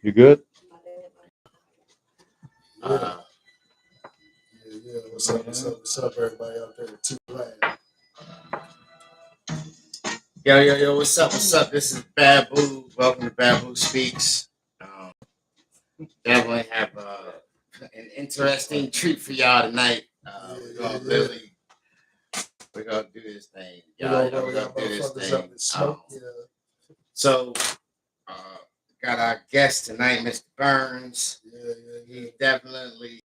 You good? Yeah. Yeah. What's up, everybody out there? Too glad. Yo, what's up? This is Babu. Welcome to Babu Speaks. Definitely have an interesting treat for y'all tonight. We're gonna do this thing. We're gonna do this thing. So, got our guest tonight, Mr. Burns. Yeah. He's definitely,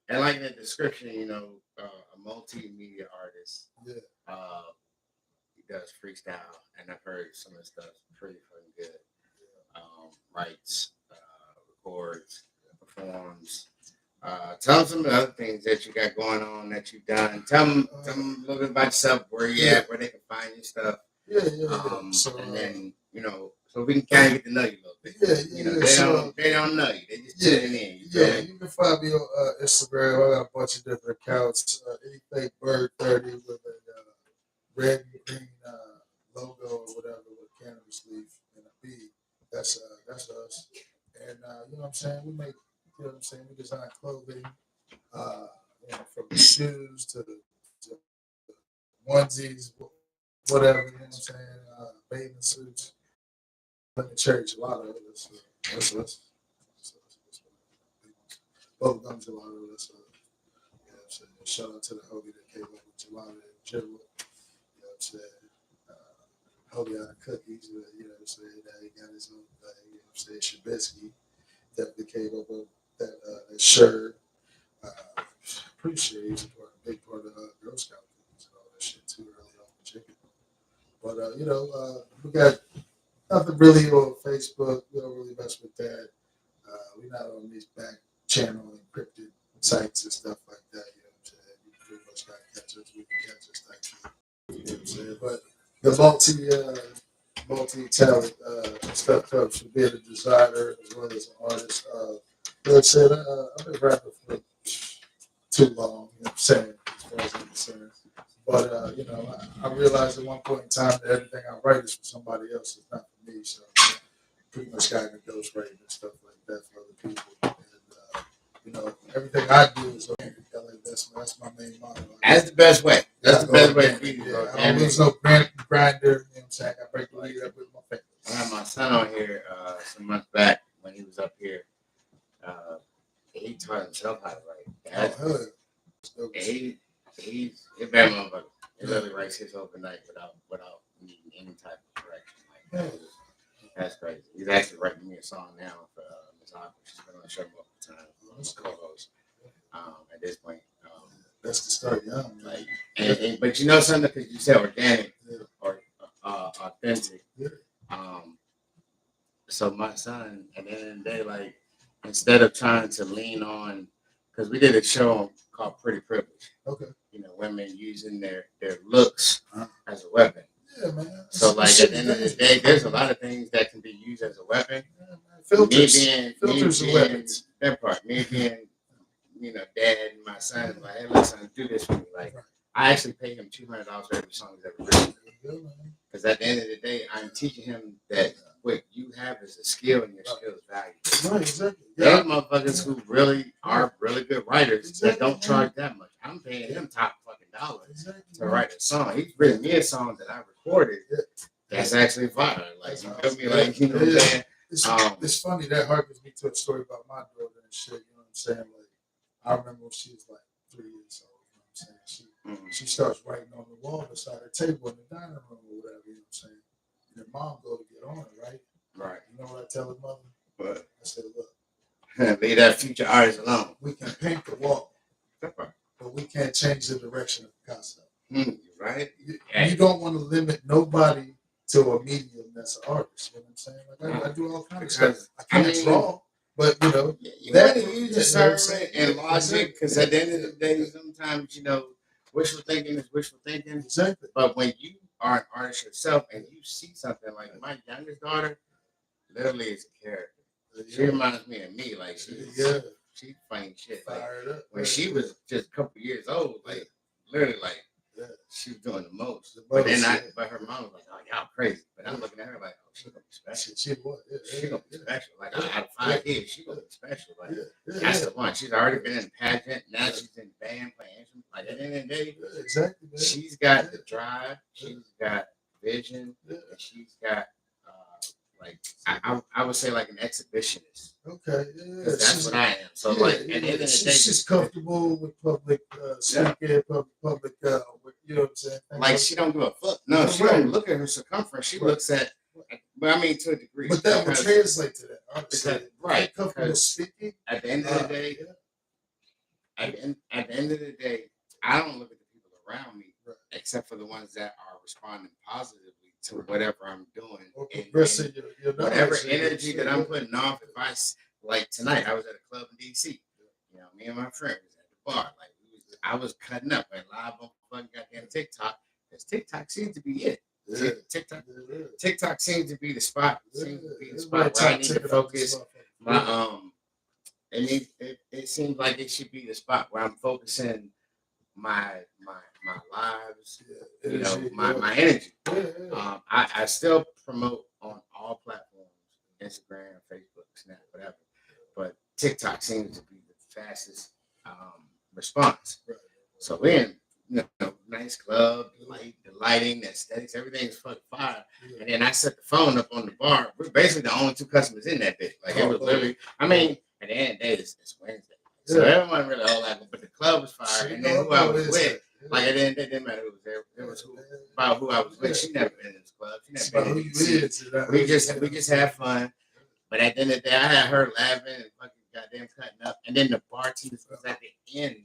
and like in the description, a multimedia artist. Yeah. He does freestyle, and I've heard some of the stuff pretty fucking good. Writes, records, performs. Tell them some of the other things that you got going on that you've done. Tell them a little bit about yourself, where you at, where they can find your stuff. Yeah. So, and then so we can kind of get to know you a little bit. They don't know you. They just tuning in. You can find me on Instagram. I got a bunch of different accounts. Anything Bird30 with a red and green logo or whatever with cannabis leaf and a bee. That's us. And you know what I'm saying? We design clothing, from the shoes to the onesies, whatever, you know what I'm saying? Bathing suits. In the church, a lot of it. That's us. Both gum gelato. That's you know what I'm saying? Shout out to the Hobie that came up with gelato and giblet. You know what I'm saying? Hobie out of cookies, you know what I'm saying? He got his own thing, you know what I'm saying? Shabisky definitely came up with that shirt. Pretty sure he's a big part of Girl Scout cookies and all that shit too, early on the chicken. But, we got nothing really on Facebook. We don't really mess with that. We're not on these back channel encrypted sites and stuff like that. You know what I'm saying? You pretty much got to catch us. We can catch us like that. You know what I'm saying? But the multi-talent stuff comes from being a designer as well as an artist. Like I said, I've been rapping for too long, you know what I'm saying, as far as I'm concerned. But, I realized at one point in time that everything I write is for somebody else. It's not for me. So I pretty much got into ghostwriting and stuff like that for other people. And, everything I do is organic. That's my main motto. That's the best way. That's the best way to do it. I don't use no grinder. You know what I'm saying? I break the weed up with my fingers. I had my son on here some months back when he was up here. He taught himself how to write. He's a bad motherfucker. He literally writes his overnight without needing any type of correction. That's crazy. He's actually writing me a song now for Miss Aqua. She's been on the show multiple times. I'm a co-host at this point. That's the start, yeah. But you know something, because you said organic or authentic. Yeah. So my son, at the end of the day, like, instead of trying to lean on, because we did a show called Pretty Privilege. Okay. Women using their looks as a weapon. Yeah, man. So, like, at the end of the day, there's a lot of things that can be used as a weapon. Yeah, filters. Filters are weapons. That part. Me being, dad and my son is like, hey, listen, do this for me. Like, I actually pay him $200 for every song he's ever written. Because at the end of the day, I'm teaching him that what you have is a skill and your skill is valuable. Right, exactly. There are motherfuckers who really are really good writers that don't charge that much. I'm paying him top fucking dollars to write a song. He's written me a song that I recorded that's actually fire. Like, you feel me? Like, you know what I'm saying? It's funny, that harkens me to a story about my daughter and shit, you know what I'm saying? Like, I remember when she was like 3 years old, you know what I'm saying? She starts writing on the wall beside her table in the dining room or whatever, you know what I'm saying? And her mom go to get on it, right? Right. You know what I tell her mother? What? I said, look. Leave that future artist alone. We can paint the wall, but we can't change the direction of the concept. Right? You don't want to limit nobody to a medium that's an artist. You know what I'm saying? Like, I do all kinds of stuff. I can't draw, but, you want to use discernment and logic, because at the end of the day, sometimes, wishful thinking is wishful thinking. Exactly. But when you are an artist yourself and you see something like my youngest daughter, literally is a character. She reminds me of me. Like, she funny shit. Like, when she was just a couple years old, like, literally, like, Yeah. She was doing the most. The But then most, but her mom was like, "Oh, y'all crazy." But I'm looking at her like, "Oh, she gonna be special. She what? She gonna be special. Like Yeah. out of 5 kids, she gonna be special. Like Yeah. that's the one. She's already been in pageant. Now she's in band playing instruments. Like at the end of the day, Exactly, man. she's got the drive. She's got vision. Yeah. And she's got like I would say like an exhibitionist. Okay, yeah. That's what I am. So yeah, like at the end of the day, she's comfortable with public speaking, public you know what I'm saying? Like she don't give a fuck. No, she don't look at her circumference. She looks at, but I mean to a degree. But that would translate to that, honestly. Right. Comfortable speaking. At the end of the day, at the end of the day, I don't look at the people around me except for the ones that are responding positively to whatever I'm doing. And whatever energy that I'm putting off. If like tonight, I was at a club in DC. You know, me and my friend was at the bar. Like I was cutting up and live on fucking goddamn TikTok. Because TikTok seems to be it. Yeah. TikTok seems to be the spot. Seems to be the spot where I need to focus. It seems like it should be the spot where I'm focusing my lives, you know, my energy. I still promote on all platforms, Instagram, Facebook, Snap, whatever. But TikTok seems to be the fastest response. So we're in, you know, nice club, the lighting, the aesthetics, everything's fucking fire. And then I set the phone up on the bar. We're basically the only 2 customers in that bitch. Like it was literally, I mean, at the end of the day, it's Wednesday. So everyone really all like, but the club was fire. And then who I was with, like at the end, it didn't matter who was there. It was about who I was with. She never been in this club. She never been in DC. We just had fun. But at the end of the day, I had her laughing and fucking goddamn cutting up. And then the bartenders was at the end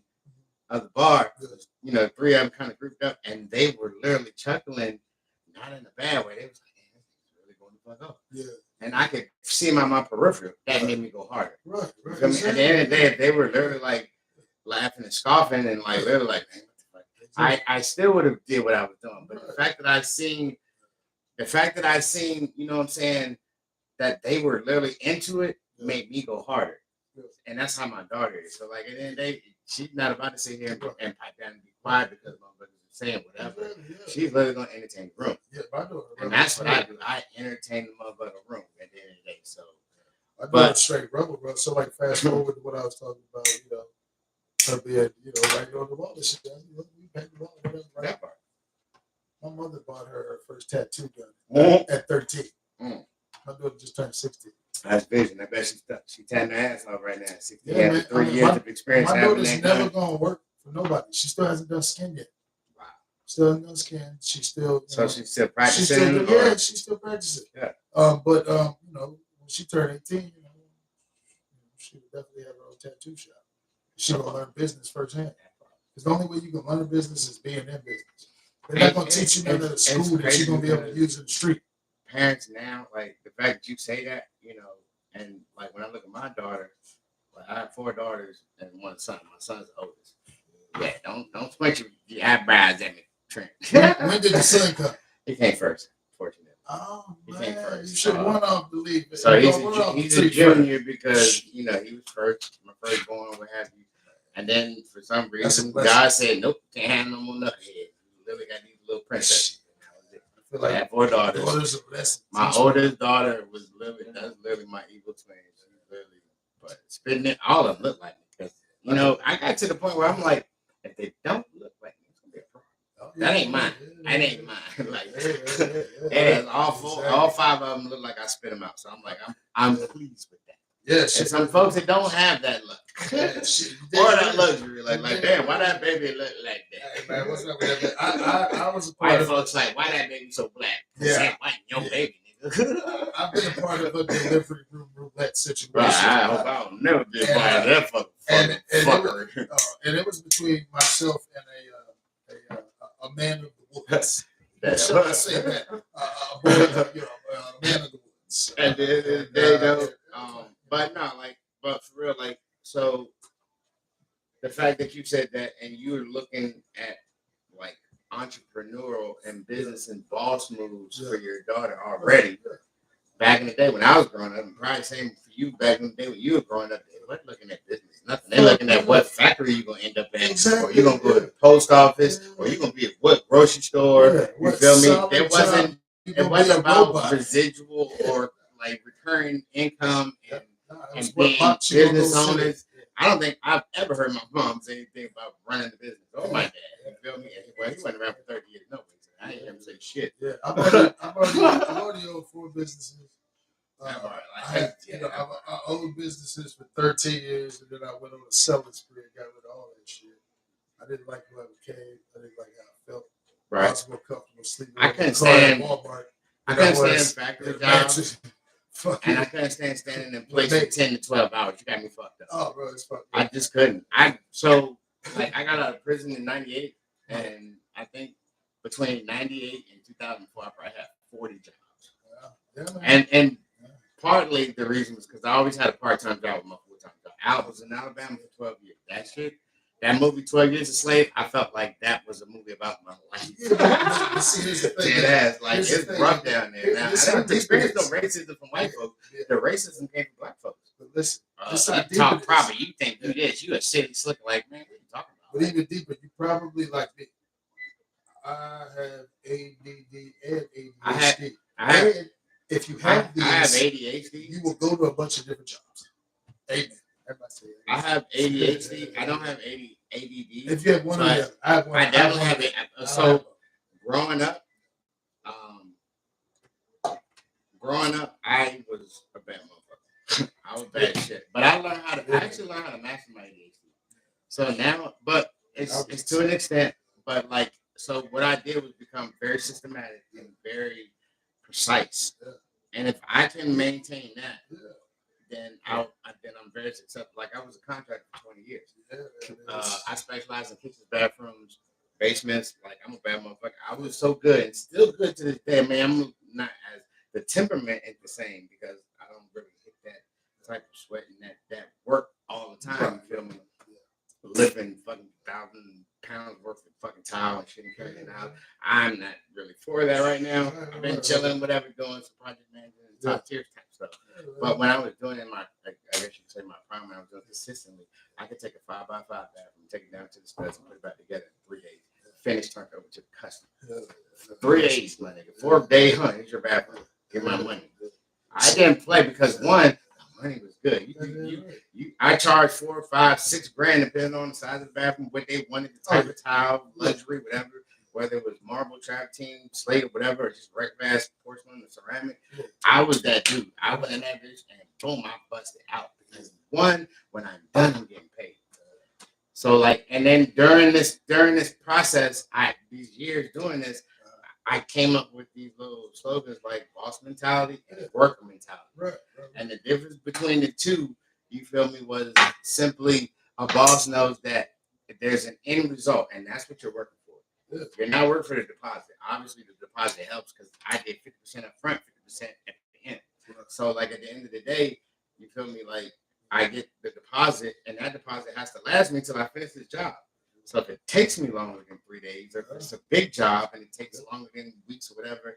of the bar. You know, 3 of them kind of grouped up, and they were literally chuckling, not in a bad way. They was like, "Man, this is really going to fuck up." Yeah. And I could see him on my peripheral. That made me go harder. Right. At the end of the day, they were literally like laughing and scoffing and like literally like, "Man, what the fuck?" I still would have did what I was doing, but the fact that I seen, you know what I'm saying, that they were literally into it made me go harder. And that's how my daughter is. So like at the end of the day, she's not about to sit here and pipe down and be quiet because motherfuckers are saying whatever. She's literally gonna entertain the room. And that's what I do. I entertain the motherfucking room at the end of the day. So I do it straight rebel, bro. So like fast forward to what I was talking about, you know, her being, you know, right on the wall and shit. You paint the wall, whatever, right? That part. My mother bought her first tattoo gun at 13. My daughter just turned 16. That's vision. I bet she's tearing her ass off right now. 16 after 3 years of experience. My daughter's never gonna work for nobody. She still hasn't done skin yet. Wow. Still hasn't done skin. She's still. She's still practicing. She's still practicing. Yeah. But you know, when she turned 18, you know, she would definitely have her own tattoo shop. She gonna learn business firsthand. Because the only way you can learn business is being in business. They're not gonna teach you none of the school that you're gonna be able to use in the street. Parents now, like the fact that you say that, you know, and like when I look at my daughter, like I have 4 daughters and 1 son. My son's the oldest. Yeah, don't squint your eyebrows at me, Trent. When did the son come? He came first, fortunately. Oh man, you should run off the league. So he's a junior because you know he was first, my firstborn, what have you. And then for some reason, God said, "Nope, can't have no more nuthead. You literally got these little princesses." I had 4 daughters. My oldest daughter was literally my evil twin. She's literally, but spitting it, all of them look like me. Because you know, I got to the point where I'm like, if they don't look like me, it's gonna be a problem. That ain't mine. That ain't mine. Like, and all 5 of them look like I spit them out. So I'm like, I'm pleased with that. Yes. And some folks that don't have that luck. Or that luxury. Like, damn, why that baby look like that? Hey, man, what's up with that? I was a part white of folks like, why that baby so black? Yeah. White, your baby, nigga. I've been a part of a delivery room roulette situation. Bro, I hope I'll never be a part of that fucking and it was between myself and a man of the woods. Shall I say that? A man of the woods. At the end of the day, though, but no, like, but for real, like, so the fact that you said that and you're looking at like entrepreneurial and business and boss moves for your daughter already. Back in the day when I was growing up, and probably same for you back in the day when you were growing up, they weren't looking at business, nothing. They're looking at what factory you're gonna end up in, or you're gonna go to the post office, or you're gonna be at what grocery store. You feel me? It wasn't about residual or like recurring income and being business owners. I don't think I've ever heard my mom say anything about running the business or my dad. You feel me? Well, he went around for 30 years. No, I ain't hear him say shit. Yeah, I'm already on 4 businesses. I owned businesses for 13 years, and then I went on a selling spree and got rid of all that shit. I didn't like who I became. I didn't like how I felt. Right. I was more comfortable sleeping. I couldn't stand Walmart. I couldn't stand factory jobs. And I couldn't stand standing in place for 10 to 12 hours. You got me fucked up. Oh, bro, it's fucked up. I just couldn't. I got out of prison in 98, and I think between 98 and 2004, I probably had 40 jobs. And partly the reason was because I always had a part-time job with my full-time job. I was in Alabama for 12 years. That movie, 12 Years a Slave, I felt like that was a movie about my life. Yeah, see, here's the thing. It's rough down there. Now, I don't experience no racism from white folks. The racism came from black folks. But listen, you talk proper. You think you this. You a city slicker like, man, what are you talking about? But even deeper, you probably like me. I have ADD and ADHD. If you have these, I have ADHD. You will go to a bunch of different jobs. Amen. I have ADHD. I don't have ADD. If you have one of them, I have one. I definitely have it. So growing up, I was a bad motherfucker. I was bad shit. But I actually learned how to master my ADHD. So now, but it's to an extent. But like, so what I did was become very systematic and very precise. And if I can maintain that, then I'm very successful. Like I was a contractor for 20 years. I specialized in kitchens, bathrooms, basements. Like I'm a bad motherfucker. I was so good and still good to this day. Man, I'm not as the temperament is the same because I don't really hit that type of sweat and that work all the time. You feel me? Lifting fucking 1,000 pounds worth of fucking tile and shit and carrying it out. I'm not really for that right now. I've been chilling, whatever, doing some project management and top tier type stuff. But when I was doing it in my, I guess you could say my prime, when I was doing it consistently, I could take a 5x5 bathroom, take it down to the studs, and put it back together in 3 days. Finish, turn it over to the customer. 3 days, my nigga. 4th day, here's your bathroom. Get my money. I didn't play because one, money was good. I charged $4, $5, $6 grand depending on the size of the bathroom, what they wanted, the type of tile, luxury, whatever, whether it was marble, travertine, slate, or whatever, or just regular ass porcelain or ceramic. I was that dude. I went in that bitch and boom, I busted out. Because one, when I'm done, I'm getting paid. So like, and then during this process, these years doing this, I came up with these little slogans like boss mentality and worker mentality. Right. And the difference between the two, you feel me, was simply a boss knows that there's an end result, and that's what you're working for. You're not working for the deposit. Obviously, the deposit helps because I did 50% up front, 50% at the end. So, like, at the end of the day, you feel me, like, I get the deposit, and that deposit has to last me until I finish this job. So if it takes me longer than 3 days, or if it's a big job and it takes longer than weeks or whatever,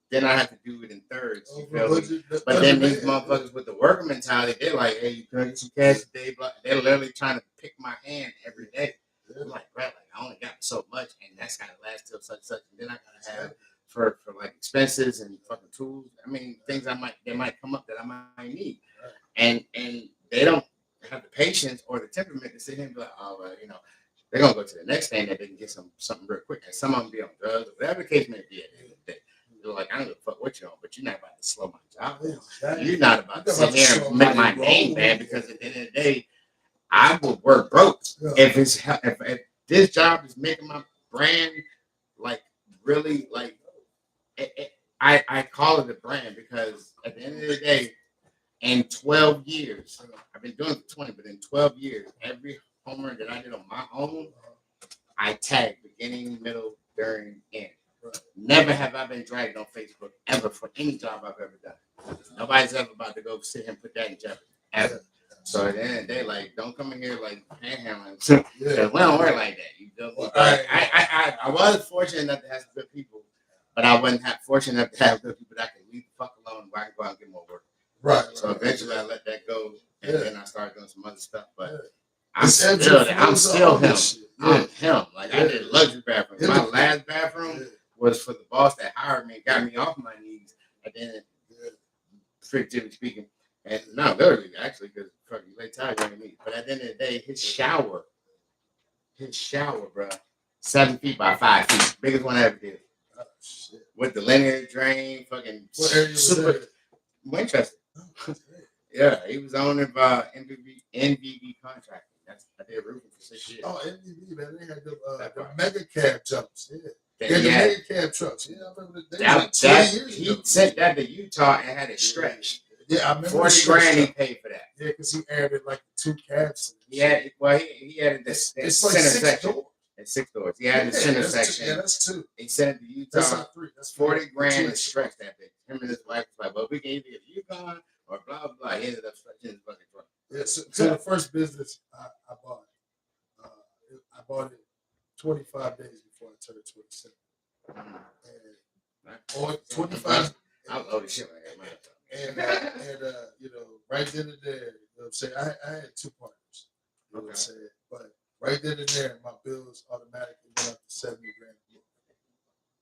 then I have to do it in thirds. You feel me? But then these motherfuckers with the worker mentality, they're like, hey, you can get some cash today. They're literally trying to pick my hand every day. I'm like, bro, I only got so much, and that's gotta last till such. And then I gotta have for like expenses and fucking tools. I mean, things they might come up that I might need, and they don't have the patience or the temperament to sit here and be like, oh, well, they're gonna go to the next thing that they can get something real quick. And some of them be on drugs, or whatever the case may be at the end of the day. They're like, I don't give a fuck what you're on, but you're not about to slow my job down. You're not about to sit here and make my name bad, because at the end of the day, I will work broke. If this job is making my brand like really like I call it a brand, because at the end of the day, in 12 years, I've been doing it for 20, but in 12 years, every homer that I did on my own, I tagged beginning, middle, during, end. Never have I been dragged on Facebook ever for any job I've ever done. Nobody's ever about to go sit here and put that in jeopardy, ever. So at the end of the day, like, don't come in here like panhandling. We don't work like that. You feel me? I was fortunate enough to have some good people, but I wasn't fortunate enough to have good people that I could leave the fuck alone and I can go out and get more work. Right. So eventually I let that go, and then I started doing some other stuff. But I'm It's ebbs still and there. I'm flows of still all him. this shit. I'm him. Like I did luxury bathroom. My last bathroom was for the boss that hired me and got me off my knees. And then, figuratively speaking, and no, literally, actually, because fuck you lay tired on me. But at the end of the day, his shower, bro, 7 feet by 5 feet, biggest one I ever did. Oh, shit. With the linear drain, fucking what area was super that? Winchester. Oh, Yeah, he was owning by NVB contracting. I did roofing for 6 years. Oh, NVB, man, they had the mega cab jumps. Yeah, the Yeah. mega cab trucks. Yeah, I remember that. He sent that to Utah and had it stretched. Yeah, I remember. 40 grand he paid for that. Yeah, because he added like 2 cabs. He added the center like 6 section. doors. It's 6 doors. He had the center section. That's 2. He sent it to Utah. That's not 3. That's 40 grand to stretch that bitch. Him and his wife was like, well, we can either get Yukon or blah, blah, blah. He ended up stretching his fucking truck. Yeah, so the first business I bought it 25 days before I turned 27. Or 25. I love the shit like that. And you know, right then and there, you know what I'm saying? I had 2 partners. You know what I'm saying? But right then and there, my bills automatically went up to 70 grand.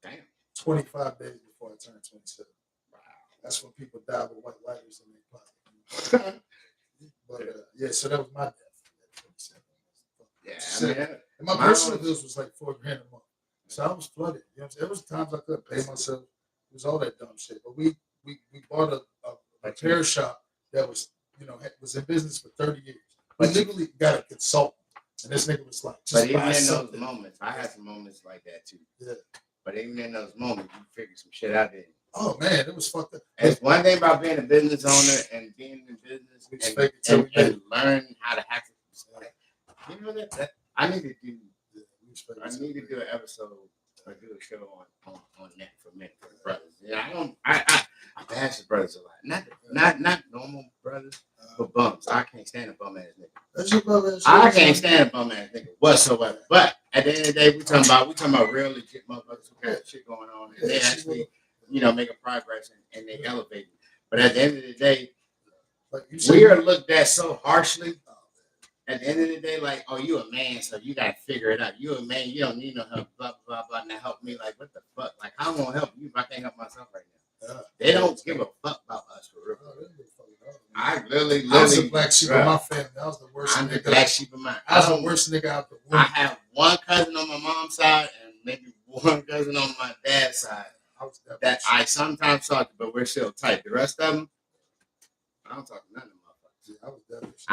Damn. 25 days before I turned 27. Wow. That's when people die with white lighters in their pocket. But yeah, so that was my death. Yeah, and my personal bills was like $4 grand a month. So I was flooded. You know what I'm saying? There was times I couldn't pay myself. It was all that dumb shit. But we bought a repair shop that was, you know, was in business for 30 years. We literally got a consultant. And this nigga was like, but even in those moments, I had some moments like that too. Yeah. But even in those moments, you figure some shit out there. Oh man, it was fucked up. It's one thing about being a business owner and being in business and learn how to have to. You know that I need to do. I need to do an episode or do a show on that for men, for brothers. Yeah, I bash the brothers a lot. Not normal brothers, but bums. I can't stand a bum ass nigga. That's your bum ass. I can't stand a bum ass nigga whatsoever. But at the end of the day, we talking about real legit motherfuckers who got shit going on, and they actually, you know, making progress and they elevate. But at the end of the day, we are looked at so harshly. At the end of the day, like, oh, you a man, so you gotta figure it out. You a man, you don't need no help, blah, blah, blah, and help me. Like, what the fuck? Like, how am I gonna help you if I can't help myself right now? They don't give a fuck about us for real. I was the black sheep of my family. I was the worst I'm nigga. The black sheep of mine. I was the worst nigga out the womb. I have one cousin on my mom's side and maybe one cousin on my dad's side that I sometimes talk to, but we're still tight. The rest of them, I don't talk to none of them. I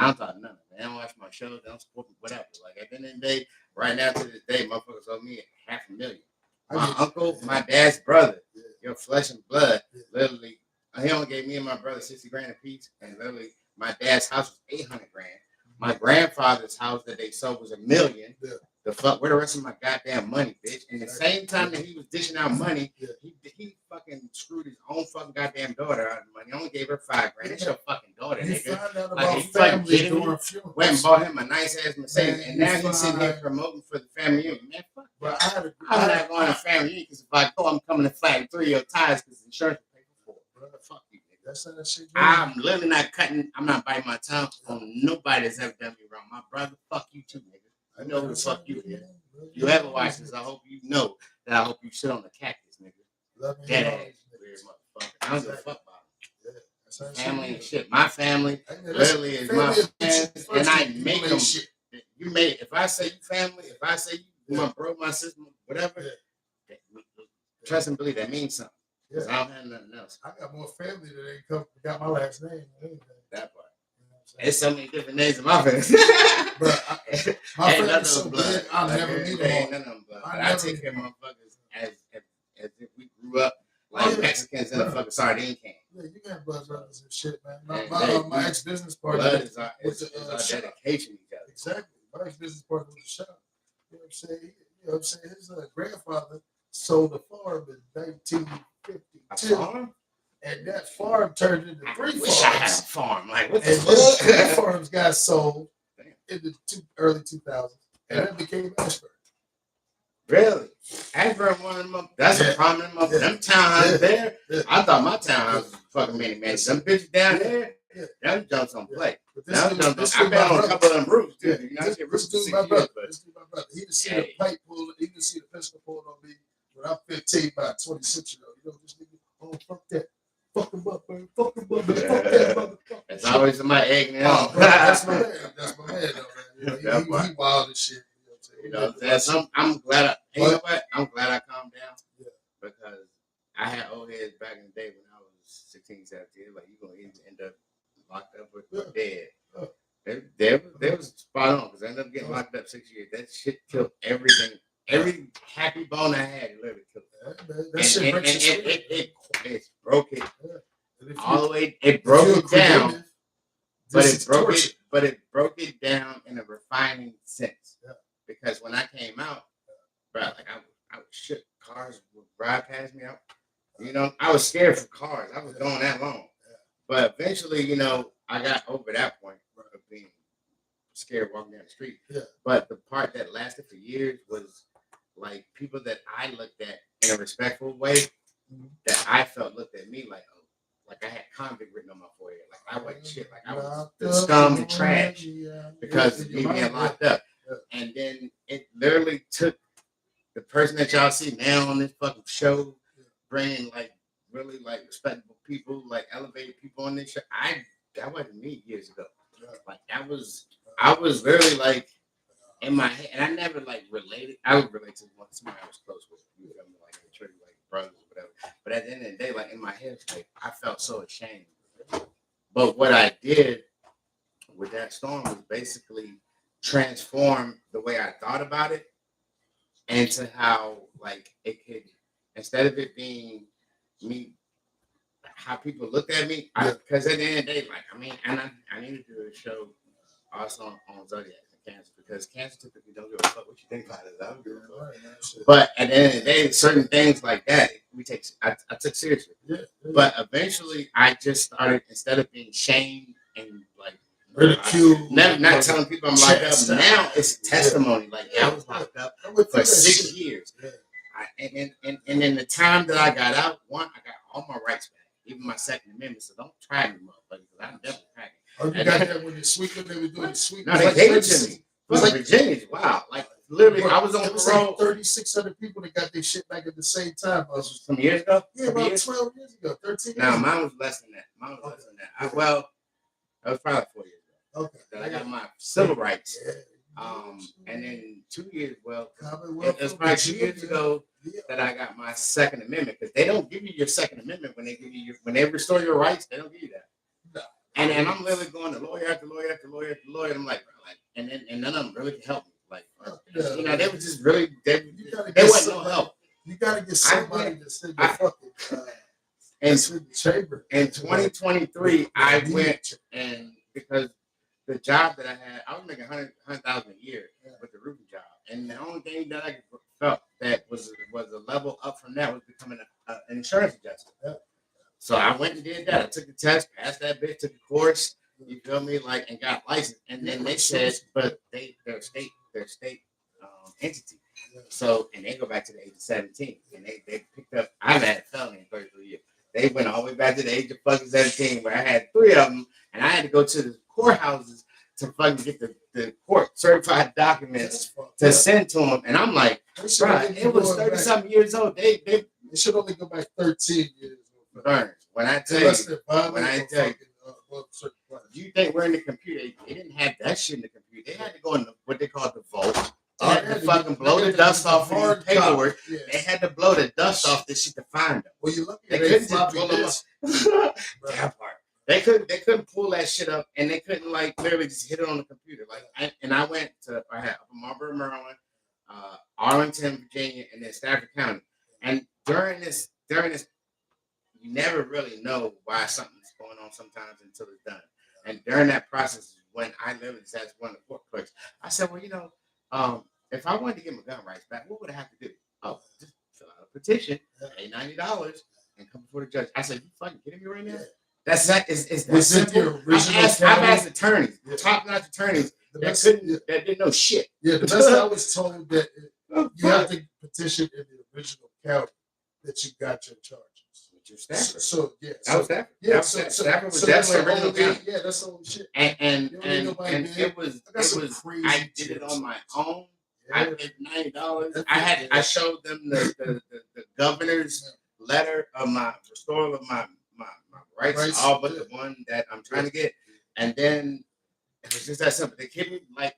don't talk to none of them. They don't watch my shows. They don't support me, whatever. Like, at the end of the day, right now to this day, motherfuckers owe me $500,000. My uncle, my dad's brother, your flesh and blood, literally, he only gave me and my brother 60 grand a piece. And literally, my dad's house was 800 grand. My grandfather's house that they sold was $1 million. The fuck, where the rest of my goddamn money, bitch? And the same time that he was dishing out money, he fucking screwed his own fucking goddamn daughter out of money. He only gave her $5 grand. It's your fucking daughter, nigga. Like, you fucking kidding me? Went and bought him a nice ass Mercedes, and now he's sitting here promoting for the family union. Man, fuck that. I'm not going to family union because if I go, I'm coming to flag 3 of your tires because insurance will pay for 4. Fuck you, nigga. That's how that shit goes. I'm literally not cutting. I'm not biting my tongue on nobody that's ever done me wrong. My brother, fuck you too, nigga. I know who the fuck you is. You ever watch this? I hope you know that I hope you sit on the cactus, nigga. Dead ass, weird motherfucker. I don't give a fuck about it. Family and shit. My family literally is my friends, and I make them. You made. If I say you family, if I say you my bro, my sister, whatever, trust and believe that means something. Because I don't have nothing else. I got more family that ain't got my last name. That part. There's so many different names in my family. But my family's so big, I'll never meet them all. None of them blood. But I take care of motherfuckers as if we grew up like Mexicans in a fucking sardine can. Yeah, you got blood brothers and shit, man. My ex-business partner. Blood is our dedication to each other. Exactly. My ex-business partner was the shop. You know what I'm saying? You know what I'm saying? His grandfather sold a farm in 1952. A farm? And that farm turned into 3 farms. Wish I had a farm. Like, what the fuck? 3 farms got sold in the early 2000s. And that became Ashburn. Really? Ashburn, one of them. That's a prominent mother. Them townhouses there. I thought my townhouse was fucking many man. Them bitches down there. Them jumps on play. I've been on a couple of them roofs too. You know, I get roofs for 6 years, but he didn't see the pipe pull. He didn't see the pistol pulled on me when I'm 15 by 26-year-old. You know, this nigga, oh fuck that, fuck him up, man, fuck him up, man, fuck that motherfucker. It's always somebody egging it on. That's my man. That's my man, though, man. He wild as shit. You know what I'm saying? I'm glad. You know what? I'm glad I calmed down because I had old heads back in the day when I was 16, 17. Like, you're going to end up locked up or dead. They was spot on because I ended up getting locked up 6 years. That shit killed everything. Every happy bone I had, it literally killed it. That shit breaks your spirit. It broke it all the way. It broke it down, but it broke it down in a refining sense. Because when I came out, bro, like I was shit. Cars would ride past me. You know, I was scared for cars. I was going that long. But eventually, you know, I got over that point of being scared walking down the street. But the part that lasted for years was like people that I looked at in a respectful way that I felt looked at me like, oh, like I had convict written on my forehead. Like I wasn't shit. Like I was the scum and trash because of me being locked up. And then it literally took the person that y'all see now on this fucking show, bringing like really like respectable people, like elevated people on this show. That wasn't me years ago. Like I was literally like in my head, and I never like related. I would relate to somebody I was close with, you know, like in the church, like brothers or whatever. But at the end of the day, like in my head, like I felt so ashamed. But what I did with that storm was basically transform the way I thought about it into how like it could, instead of it being me, how people looked at me, because at the end of the day, like I mean, and I need to do a show also on Zodiac and Cancer because Cancer typically don't give a fuck what you think about it. I don't give a fuck. But at the end of the day, certain things like that I took seriously. But eventually, I just started, instead of being shamed and like ridicule, not telling people I'm locked up. Now it's testimony. Like I was locked up for 6 years, and in the time that I got out, I got all my rights back, even my Second Amendment. So don't try me, motherfucker, because I'm definitely cracking. Oh, you got that when the sweep when they were doing the sweep? No, they gave it to me. It was like Virginia. Wow, like literally, I was on parole. Like 3,600 people that got their shit back at the same time. Some years ago. Yeah, about 12 years ago, 13 years ago. No, mine was less than that. Well, that was probably 4 years ago. Okay. That I got my civil rights. And then 2 years, it was probably 2 years ago that I got my Second Amendment, because they don't give you your Second Amendment when they restore your rights. They don't give you that. No. And I'm literally going to lawyer after lawyer after lawyer after lawyer. And I'm like, and none of them really could help me. Like, you know, they were just really they wasn't no help. You gotta get somebody to sit the fucking in 2023, I went, and because the job that I was making $100,000 a year with the roofing job, and the only thing that I felt that was a level up from that was becoming an insurance adjuster. So I went and did that. I took the test, passed that bitch, took the course. You feel me, like, and got licensed. And then they said, but they're a state entity. So, and they go back to the age of 17, and they picked up. I've had a felony in 33 years. They went all the way back to the age of fucking 17, where I had 3 of them, and I had to go to the courthouses to fucking get the court certified documents to send to them. And I'm like, bro, it was 30-something years old. They should only go back 13 years. Burns. When I tell you, you think we're in the computer? They didn't have that shit in the computer. They had to go in what they call the vault. They had to fucking blow the dust off of the paperwork. They had to blow the dust off this shit to find them. Well, you look at they couldn't just pull them up. That part. They couldn't pull that shit up, and they couldn't like literally just hit it on the computer. Like, I went to Marlboro, Maryland, Arlington, Virginia, and then Stafford County. And during this, you never really know why something's going on sometimes until it's done. And during that process, when I literally asked one of the court clerks, I said, well, you know, if I wanted to get my gun rights back, what would I have to do? Oh, just fill out a petition, pay $90, and come before the judge. I said, you fucking kidding me right now? That's that is that simple? I've asked attorneys, top-notch attorneys that didn't know shit. Yeah, the best I was told that You have to petition in the original county that you got your charges. Your Stafford. So yeah, that was Stafford. Yeah, that was Stafford. Stafford was that's definitely the original only, county. yeah, that's the only shit. And It was crazy I did it on my own. I paid $90. I showed them the governor's letter of my restoral of my rights, all but the one that I'm trying to get. And then it was just that simple. They gave me like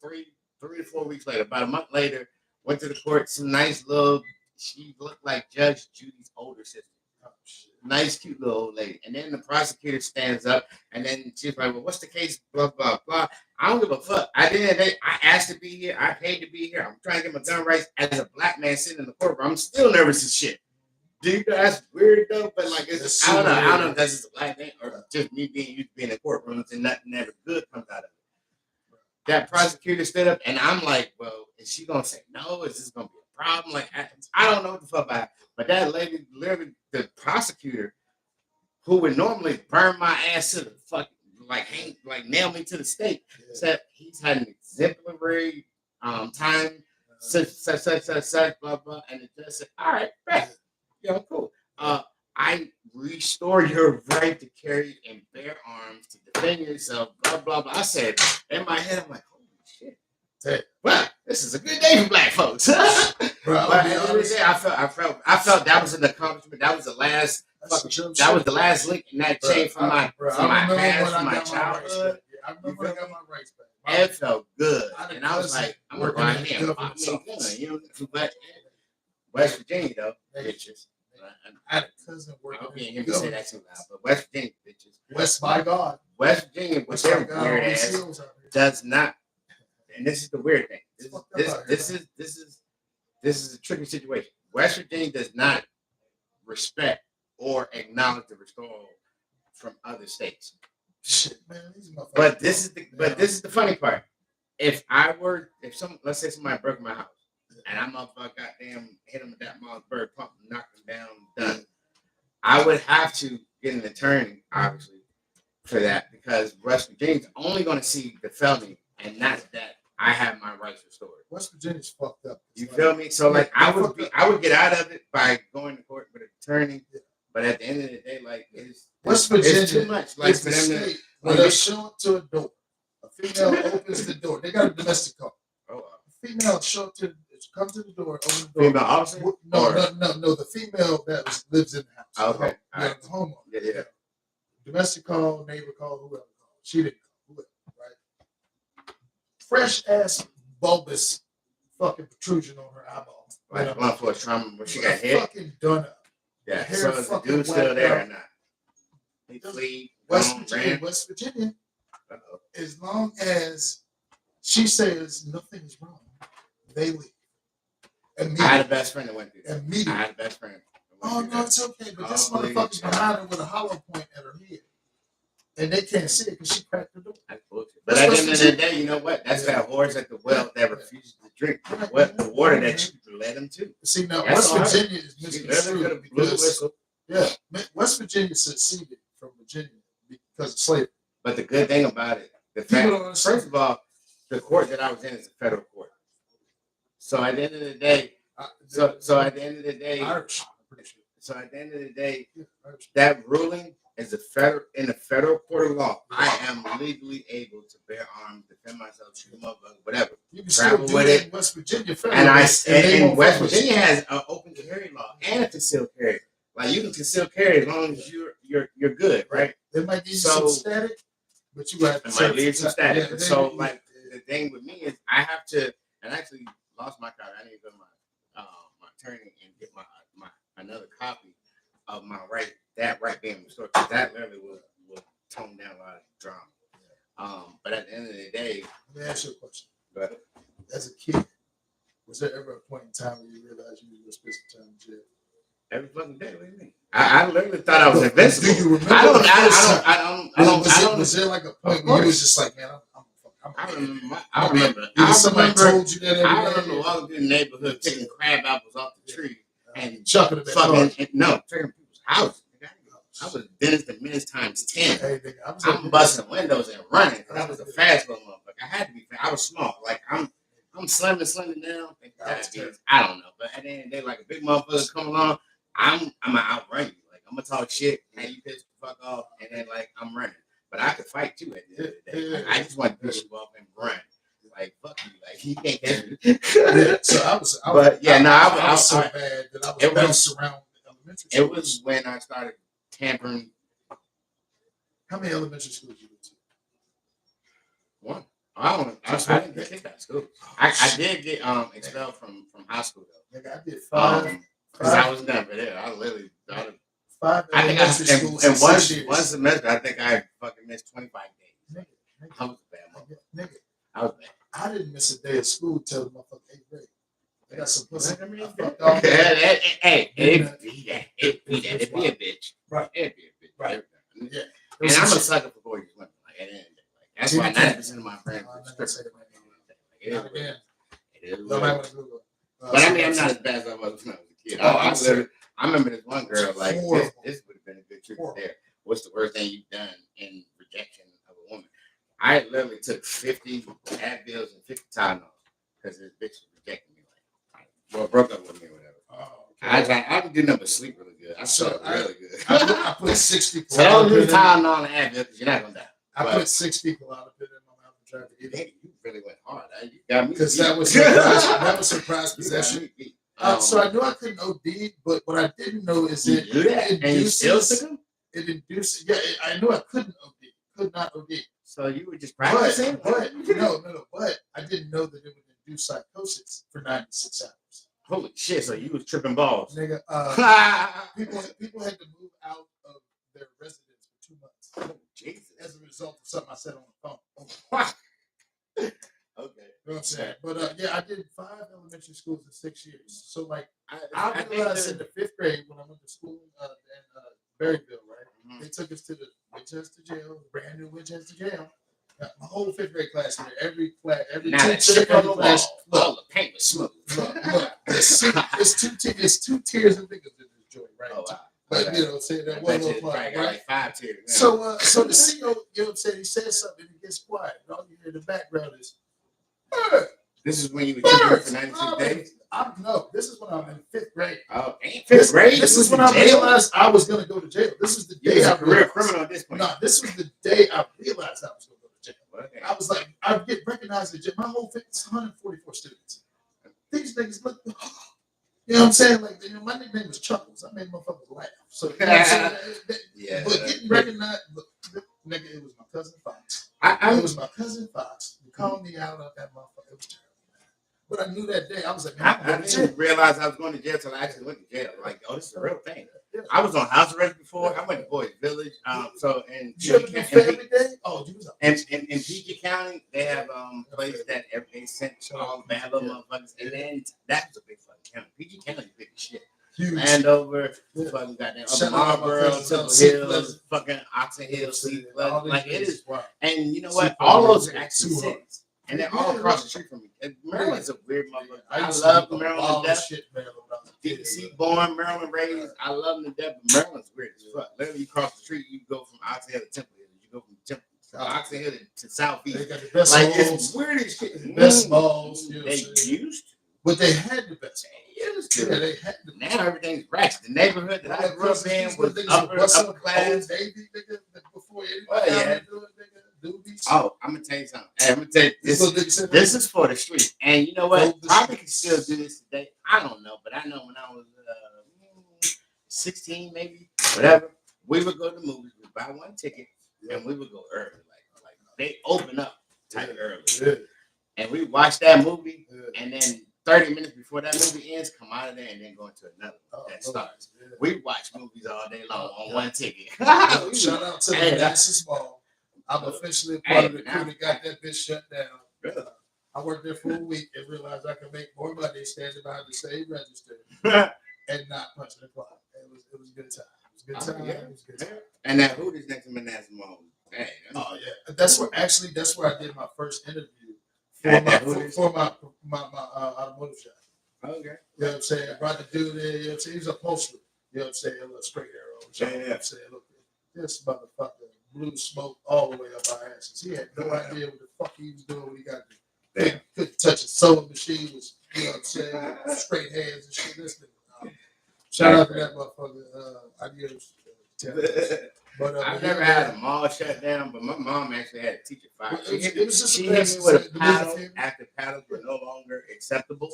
3 to 4 weeks later, about a month later, went to the court. Some nice little, she looked like Judge Judy's older sister. Oh, nice, cute little old lady. And then the prosecutor stands up, and then she's like, "Well, what's the case?" Blah blah blah. I don't give a fuck. I asked to be here. I paid to be here. I'm trying to get my gun rights as a black man sitting in the courtroom. I'm still nervous as shit. Dude, that's weird though. But like, I don't know if that's just a black thing or just me being used to being in courtrooms and nothing ever good comes out of it. That prosecutor stood up, and I'm like, "Well, is she gonna say no? Is this gonna be a problem?" Like, I don't know what the fuck about it. But that lady, literally, the prosecutor, who would normally burn my ass to the fucking nail me to the stake, said he's had an exemplary time, such, blah blah, and the judge said, "All right, right, cool. I restore your right to carry and bear arms to defend yourself, blah blah blah." I said in my head, I'm like, "Holy shit! Well, this is a good day for black folks." Bro, but at the end of the day, I felt that was an accomplishment. That was the last. That was the last link in that chain from my past, from my childhood. I remember when I got my rights back. It felt good, and I was like, "I'm gonna go out here and pop me a gun," But West Virginia, though, bitches. I had a cousin working. I don't hear him say that too loud, but West Virginia, bitches. West by God. West Virginia, with their weird ass, does not. And this is the weird thing. This is a tricky situation. West Virginia does not respect or acknowledge the restoral from other states. Shit, man, but this is the funny part. Let's say somebody broke my house, and I'm up, goddamn, hit him with that Mossberg pump, knock him down, done. I would have to get an attorney, obviously, for that, because West Virginia's only going to see the felony and not that I have my rights restored. West Virginia's fucked up. You feel me? So like I would get out of it by going to court with an attorney, but at the end of the day, like West Virginia it's too much. Like for them to when they show up to a door, a female opens the door. They got a domestic call. A female come to the door, open the door. Female officer? No. The female that lives in the house. Okay. The homeowner. Yeah. Domestic call, neighbor call, whoever called. She didn't call. Whoever, right? Fresh ass bulbous fucking protrusion on her eyeball. Like blunt force trauma when she got hit. Fucking done up. Yeah. So is the dude still there or not? He flee. West Virginia. As long as she says nothing's wrong, they leave. I had a best friend that went through that. Immediately. I had a best friend. Oh no, it's okay. But this motherfucker's behind her with a hollow point at her head. And they can't see it because she cracked the door. That's bullshit. But at the end of the day, you know what? That's that horse at the well that refuses to drink the water that you led him to. See, now West Virginia is misconstrued because West Virginia seceded from Virginia because of slavery. But the good thing about it, first of all, the court that I was in is a federal court. So at the end of the day, that ruling is in the federal court of law. I am legally able to bear arms, defend myself, shoot them up, whatever. You can travel with it in West Virginia. And West Virginia has an open carry law and a concealed carry. Like you can conceal carry as long as you're good, right? They might give you some static, but you have to. It might leave some static. Yeah, so like the thing with me is I have to, and I actually lost my copy. I need to go to my attorney and get my another copy of my right being restored, because that literally will tone down a lot of drama. But at the end of the day, let me ask you a question. Go ahead. As a kid, was there ever a point in time where you realized you were supposed to time in jail? Every fucking day. What do you mean? I literally thought I was invincible. Do you remember? I don't. Was there like a point where you was just like, man, I remember. Somebody told you that. I remember walking in the neighborhood taking crab apples off the tree and chucking them taking people's houses. I was Dennis the Menace times 10. I'm busting windows and running. I was a fast little motherfucker. I had to be fast. I was small. Like I'm slimming down. diabetes. I don't know, but at the end of the day, like a big motherfucker come along, I'm gonna outrun you. Like I'm gonna talk shit, and you piss the fuck off, and then like I'm running. But I could fight too at the end of the day. Like, I just want to piss you off and run. Like fuck you, like he can't catch me. So I was so bad that I was bounced around elementary school. It was when I started tampering. How many elementary schools you went to? One. I didn't get kicked out of school. I did get expelled from high school though. Nigga, I did five. Because I was never there. I literally. Five elementary schools in one semester, I think I fucking missed 25 days. Nigga, I was a bad motherfucker. Nigga, I was bad. I didn't miss a day of school till the motherfucking 8th grade. I got some pussy. Hey, it'd be a bitch. Right. It'd be a bitch. Right. Yeah. And I'm a sucker for gorgeous women. Like, at the end of the day. Like, that's why 90% of my friends are strippers. It is. But I mean, I'm not as bad as I was when I was a kid. I remember this one girl, like, this would have been a good trip there. What's the worst thing you've done in rejection of a woman? I literally took 50 Advils and 50 Tylenols because this bitch was rejecting me. Like, broke up with me or whatever. I didn't do nothing but sleep really good. I slept really good. I put 60. So don't do Tylenol and Advil because you're not going to die. I put 6 people out of it in my mouth and tried to eat it. You really went hard. You got me. Because that was surprise possession. So I knew I couldn't OD, but what I didn't know is it induces. It induces. Yeah, I knew I couldn't OD. Could not OD. So you were just practicing? But no. But I didn't know that it would induce psychosis for 96 hours. Holy shit! So you was tripping balls, nigga. People had to move out of their residence for 2 months. Oh, Jesus! As a result of something I said on the phone. Okay. You know what I'm saying? But yeah, I did 5 elementary schools in 6 years. So like, I realized in the 5th grade when I went to school in Berryville, right? Mm-hmm. They took us to the Winchester jail, brand new Winchester jail. My whole 5th grade class here, every teacher, every class. Look, the paint was smooth. Look, it's 2 tiers of niggas in this joint, right? Oh, wow. But you know, say that one little part, right? Like 5 tiers. So the CEO, you know what I'm saying? He says something and it gets quiet. And all you hear in the background is, this is when you were teaching for 96 days? No, this is when I'm in 5th grade. Oh, ain't 5th grade? This is when I realized I was going to go to jail. This is the day I career criminal at this point. No, this was the day I realized I was going to go to jail. Okay. I was like, I get recognized at jail. My whole 144 students. These niggas look, you know what I'm saying? Like, you know, my nickname was Chuckles. I made motherfuckers laugh. So, you know what I'm saying? Yeah. But getting recognized, look, nigga, it was my cousin Fox. It was my cousin Fox who called me out on that motherfucker. It was terrible. But I knew that day. I was like, I didn't realize I was going to jail until I actually went to jail. Like, oh, this is a real thing. I was on house arrest before. I went to Boys Village. So in Family Day? Oh, you was in PG County, they have place that they sent all the bad little motherfuckers. And then that was a big fucking county. PG County big as shit. Huge. Landover, fucking goddamn Marlboro, Temple Hills, fucking Oxon Hill, like it is. And you know what? All those are actually cities. And they're all across the street from me. And Maryland's a weird motherfucker. I love Maryland to death. DC born, Maryland raised. I love them to death, but Maryland's weird as fuck. Literally, you cross the street, you go from Oxon Hill to Temple Hill. You go from Oxon Hill to Southeast. They got the best like, malls. It's weird as shit. The best malls. They used to. But they had the best. Yeah, they had the best. Now everything's ratchet. The neighborhood that I grew up in was upper class. Before Oh, I'm gonna tell you something. Hey, I'm gonna tell you this is for the street. And you know what? Probably can still do this today. I don't know, but I know when I was 16, maybe, whatever, we would go to the movies, we'd buy 1 ticket, and we would go early. Like they open up type early. Yeah. And we watch that movie, and then 30 minutes before that movie ends, come out of there and then go into another that starts. Yeah. We watch movies all day long on 1 ticket. Shout out to the Madison Small. I'm officially a part of the crew that got that bitch shut down. Really? I worked there for a week and realized I could make more money standing behind the same register and not punching the clock. It was a good time. It was a good time. And that Hooters next to Madison Mall. Hey, oh yeah, that's where I did my first interview for my automotive shop. Okay. You know what I'm saying? I brought the dude in. You know what I'm saying? He was upholsterer. You know what I'm saying? A little straight arrow. You know what I'm saying? Look, this motherfucker blew smoke all the way up our asses. He had no idea what the fuck he was doing when he got there. Couldn't touch a sewing machine. Was You know what I'm saying? Straight hands and shit. This nigga. Shout out to that motherfucker. Adios. But, I've never had a mall shut down, but my mom actually had a teacher fired. She hit me with a paddle after paddles were no longer acceptable.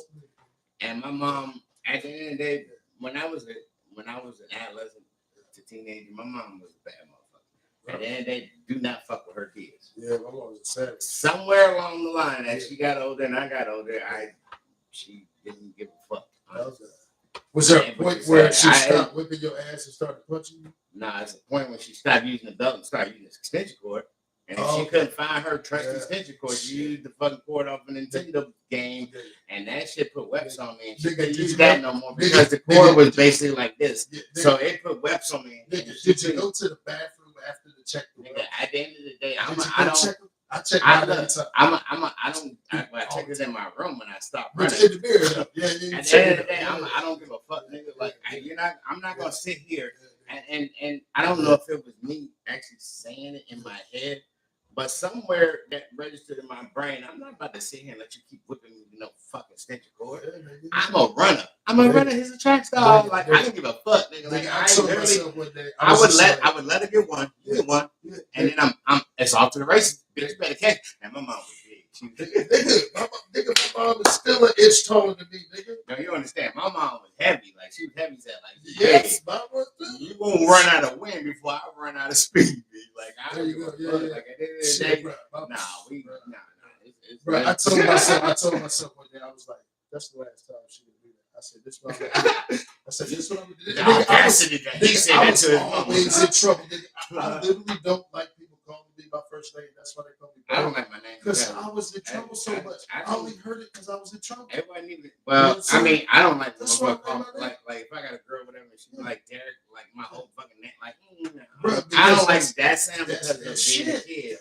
And my mom, at the end of the day, when I was an adolescent to teenager, my mom was a bad motherfucker. At the end of the day, do not fuck with her kids. Yeah, my mom was a savage. Somewhere along the line, as she got older and I got older, she didn't give a fuck. Was there a point where she stopped whipping your ass and started punching you? Nah, it's a point when she stopped using the belt and started using the extension cord. And if she couldn't find her trusty extension cord, she used the fucking cord off a Nintendo game, and that shit put webs on me. And she couldn't use that no more because the cord was basically like this. So it put webs on me. Did you go to the bathroom after the check? At the end of the day, I check my anytime. I check this in my room when I stop running. At the end of the day, I don't give a fuck, nigga. Like I'm not gonna sit here and I don't know if it was me actually saying it in my head, but somewhere that registered in my brain, I'm not about to sit here and let you keep whipping me with no fucking extension cord. I'm a runner. I'm a runner. He's a track star. Like I don't give a fuck, nigga. Like I would let her get one, and then I'm it's off to the races. Bitch, you better catch. And my mom was big. My mom is still an inch taller than me, nigga. No, you understand? My mom was heavy. Like she was heavy set. Like yes, you won't run out of wind before I run out of speed. Bitch. Like I don't give a fuck. Like at the end of the day, bro. I told myself one day, I was like, that's the last time she would do that. I said, this is what I'm gonna do. I said, this is what I'm gonna do. I was always in trouble. I literally don't like people calling me my first name. That's why they call me. I don't like my name because I was in trouble so much. I only heard it because I was in trouble. Everybody needs it. Well, I mean, I don't like people like if I got a girl, whatever, she's like Derek, like my whole fucking name, like I don't like that sound because of being a kid.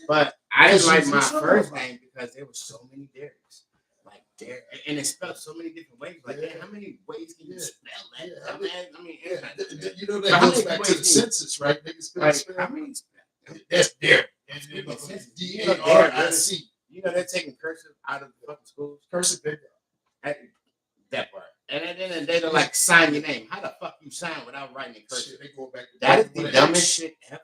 But I didn't like my first name because there were so many Dereks. Like Derek, and it's spelled so many different ways. Like, how many ways can you spell that? I mean, you know that goes back to the census, right? How many? That's Derek. D-A-R-I-C. You know they're taking cursive out of the fucking schools. Cursive, that part. And at the end of the day, they're like, sign your name. How the fuck you sign without writing in cursive? They go back to that is the dumbest shit ever.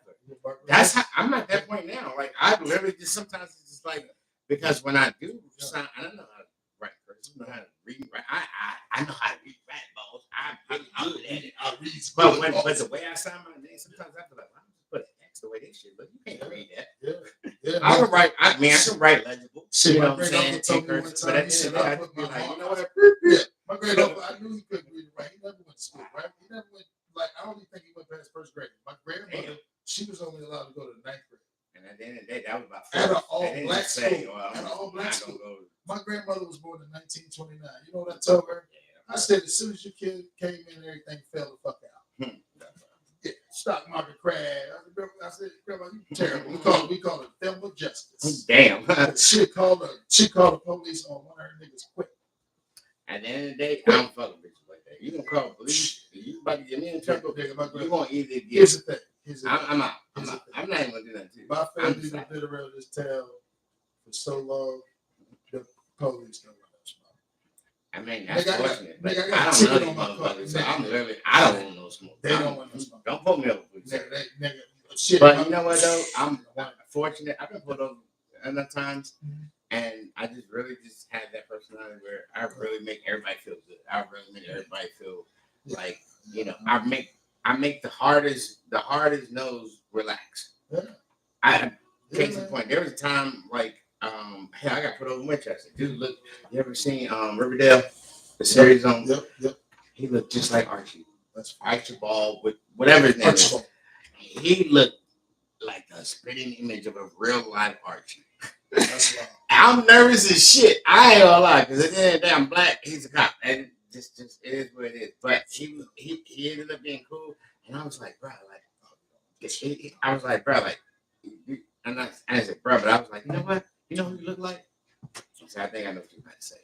That's how I'm at that point now. Like I literally just sometimes it's just like because when I do sign, I don't know how to write cursive. I know how to read. I know how to read fat balls. I'm good at it. But the way I sign my name, sometimes I feel like I'm just put an X the way they shit. But you can't read that. Yeah. I can write. I can write legible. You know what I'm saying? But at the end of the day, I just be like, you know what? My great uncle, I knew he couldn't read it right. He never went to school, right? He never went. Like I don't even think he went past first grade. My grandmother, she was only allowed to go to the ninth grade. And at the end of the day, that was about at an all-black school. At an all-black school. My grandmother was born in 1929. You know what I told her? I said, as soon as your kid came in, everything fell the fuck out. Yeah, stock market crash. I said, Grandma, you terrible. We call it Thelma Justice. Damn. She called the police on one of her niggas quick. At the end of the day, I don't fuck with bitches like that. You gonna call police? You about to get me in trouble? You gonna either get? Here's the thing. I'm out. I'm not even gonna do that to you. My family's been around this town for so long. The police don't want us. I mean, that's fortunate. But I don't know these motherfuckers. So I don't want no smoke. They don't want no smoke. Don't pull me over, please. Shit, but you know what though? I'm fortunate. I've been pulled over enough times. And I just really just had that personality where I really make everybody feel good. I really make everybody feel like, you know, I make the hardest nose relax. Case in point, there was a time like hey, I got put over in Winchester. Dude, look, you ever seen Riverdale? The series on he looked just like Archie. That's Archibald with whatever his name is. He looked like a spitting image of a real life Archie. I'm nervous as shit. I ain't gonna lie, because at the end of the day, I'm black. He's a cop, and just it is what it is. But he ended up being cool, and I was like, bro, and I said, bro, but I was like, you know what? You know who you look like? He said, I think I know what you're about to say,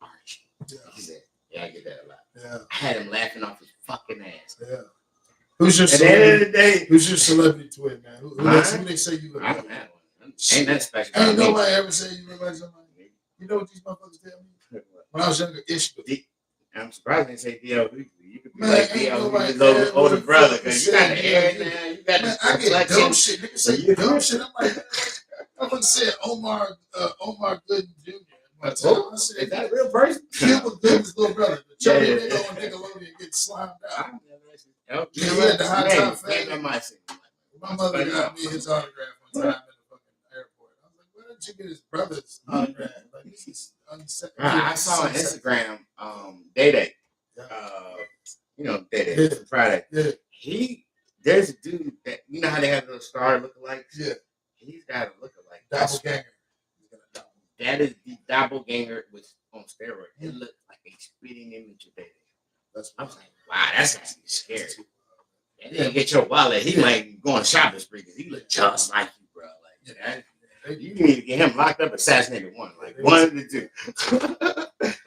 Archie. Yeah. He said, yeah, I get that a lot. Yeah. I had him laughing off his fucking ass. Yeah. Who's your celebrity twin, man? Who they say you look like? I don't have one. Ain't that special. Ain't nobody ever say you look like somebody. You know what these motherfuckers tell me? when I was younger, ish. I'm surprised they say DL. You could be Man, like ain't DL, nobody his older ever brother, fucking because you got the said hair DL. now, you got Man, the I get dumb complexion. shit. Niggas say dumb shit. I'm like, I fucking said Omar Gooden Jr. One time. I said, Is that a real person? Cuba Gooden's little brother, the chubby Yeah. nigga on Nickelodeon getting slimed out. You Yeah, know he what? had the high top Maybe I fat. might see him. My mother got me his autograph one time in the fucking airport. I was like, where did you get his brother's autograph? Like, this is I saw on Instagram, Day Day. You know, Day Day from Friday. Yeah. There's a dude that, you know how they have those star lookalikes? Yeah. He's got a lookalike. Doppelganger. That is the doppelganger with on steroids. It looked like a spitting image of Day Day. I was like, wow, that's gotta be scary. And then get your wallet. He might go on shopping spree because he look just like you, bro. Like you need to get him locked up, assassinated one, like one of the two,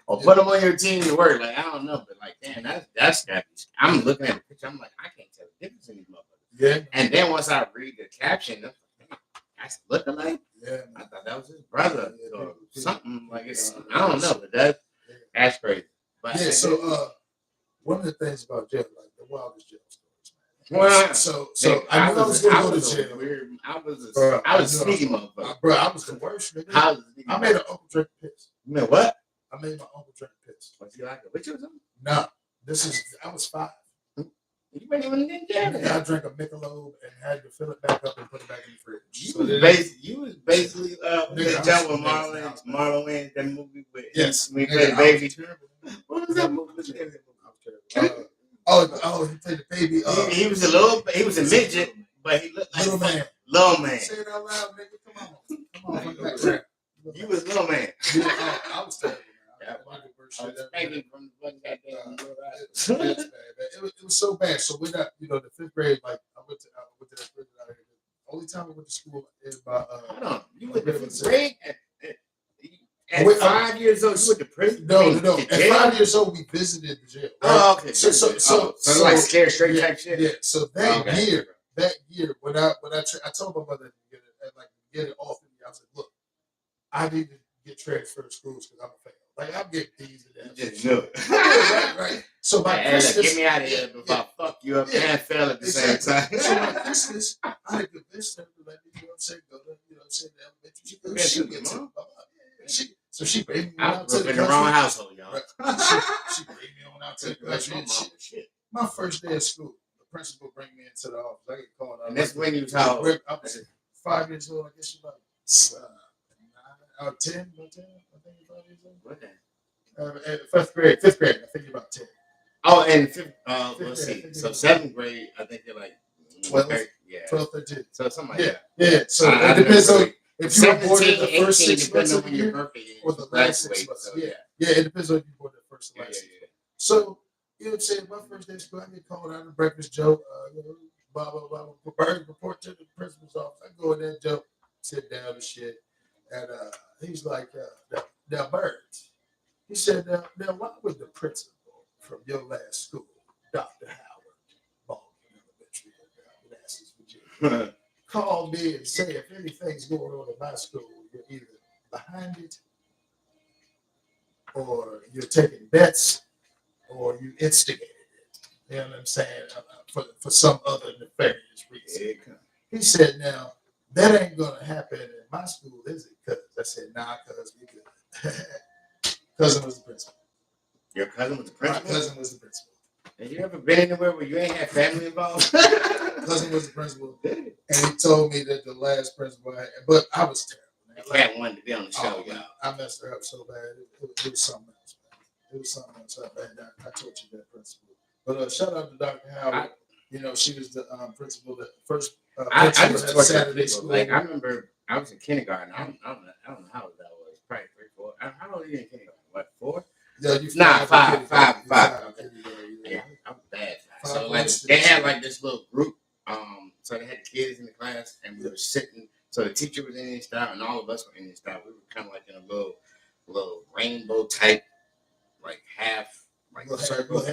or put him on your team to work. Like I don't know, but like damn, that's gotta be. I'm looking at the picture. I'm like, I can't tell the difference in these motherfuckers. Yeah. And then once I read the caption, I'm like, that's looking like. Yeah. I thought that was his brother or something like it's. I don't know, but that's crazy. But yeah. So one of the things about jail, like the wildest jail stories. Well, so I knew I was gonna go to jail. I was a sneaky motherfucker. Bro, I was the worst. Nigga. I made an uncle drink piss. You know what? I made my uncle drink piss. Was he like a witch or something? No, I was 5. You weren't even in jail. I drank a Michelob and had to fill it back up and put it back in the fridge. You was basically John with Marlon Wayans, that movie with we played the baby. What was that movie? Oh, he played the baby. He was a midget, but he looked like little man. Little man. Say it out loud, nigga. Come on. You was little man. I was terrible. I was spanking from the fucking goddamn. It was so bad. So when the 5th grade, like I went to that prison out here. The only time I went to school is by hold on. You went to 5th grade at 5 years old. You went to prison? No. At 5 years old, we visited the jail. Right? Oh, okay. So like scared straight type shit. Yeah. So that year, when I told my mother to get it off of me, I was like, look, I need to get transferred to schools because I'm a fail. Like I'm getting these and that. You just knew it. right. So by Christmas, get me out of here before I fuck you up and fail at the same time. So by Christmas, I had convinced her to let me, go to the elementary school. So she brought me out to the in the wrong household, y'all. She brought me on out to the country. My first day of school, the principal bring me into the office. I get called out. And that's when you was how old? I was 5 years old. I guess you about 9 or 10. I think you're 5 years old. What that? 5th grade. I think you're about 10. Oh, and 5th. Let's see. So 7th grade, I think you're like 12, 12, 13. So something like that. Yeah. So it depends on if you were born in the first 6 months of the year or the last 6 months. So, yeah, it depends on if you were born the first and last 6 months. So, you know what I'm saying? My first day of school, I get called out of breakfast joke, blah, blah, blah. Report to the principal's office. I go in there, joke, sit down and shit. And he's like, now, Birds. He said, now, why would the principal from your last school, Dr. Howard, Baldwin Elementary, Virginia, call me and say if anything's going on in my school, you're either behind it or you're taking bets or you instigated it. You know what I'm saying? For some other nefarious reason. He said, now, that ain't going to happen in my school, is it? Cuz I said, nah, cuz we good. Cousin was the principal. Your cousin was the principal? My cousin was the principal. Have you ever been anywhere where you ain't had family involved? Cousin was the principal. And he told me that the last principal I had, but I was terrible. Man. Cat wanted to be on the show, y'all. I messed her up so bad. It was something else, man. It was something else. I told you that principal. But shout out to Dr. Howard. She was the principal, the first principal at Saturday school. Like, I remember I was in kindergarten. I don't know how old that was. Probably 3, 4. How old are you in kindergarten? What, 4? Yeah, you 5. Okay. Yeah, I'm bad. So like they had like this little group. So they had the kids in the class, and we were sitting. So the teacher was in his style, and all of us were in his style. We were kind of like in a little rainbow type, like half, like circle.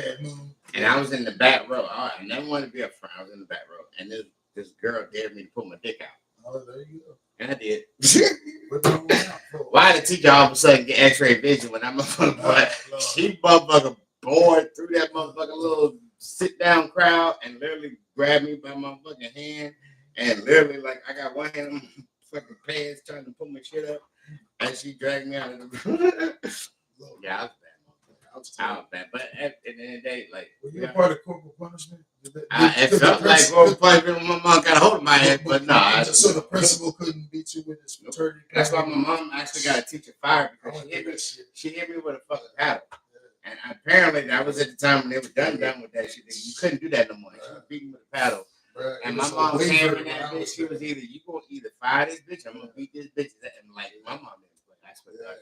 And I was in the back row. I never wanted to be up front. I was in the back row, and this girl dared me to pull my dick out. Oh, there you go. And I did. Why why the teacher all of a sudden get X-ray vision when that motherfucker, but she motherfucker bored through that motherfucking little sit down crowd and literally grabbed me by my fucking hand and literally like I got one hand on my fucking pants trying to pull my shit up and she dragged me out of the yeah, I was bad. But at the end of the day, like were you a part of corporal punishment? It felt like corporal punishment when my mom got a hold of my ass, but no. So the principal couldn't beat you with his fraternity. That's why my mom actually got a teacher fired because she hit me with a fucking paddle. And apparently that was at the time when they were done with that shit. You couldn't do that no more. She was beating with a paddle. And my mom came in that bitch. She was you gonna either fire this bitch, or I'm gonna beat this bitch. And like my mom didn't play. I swear to God.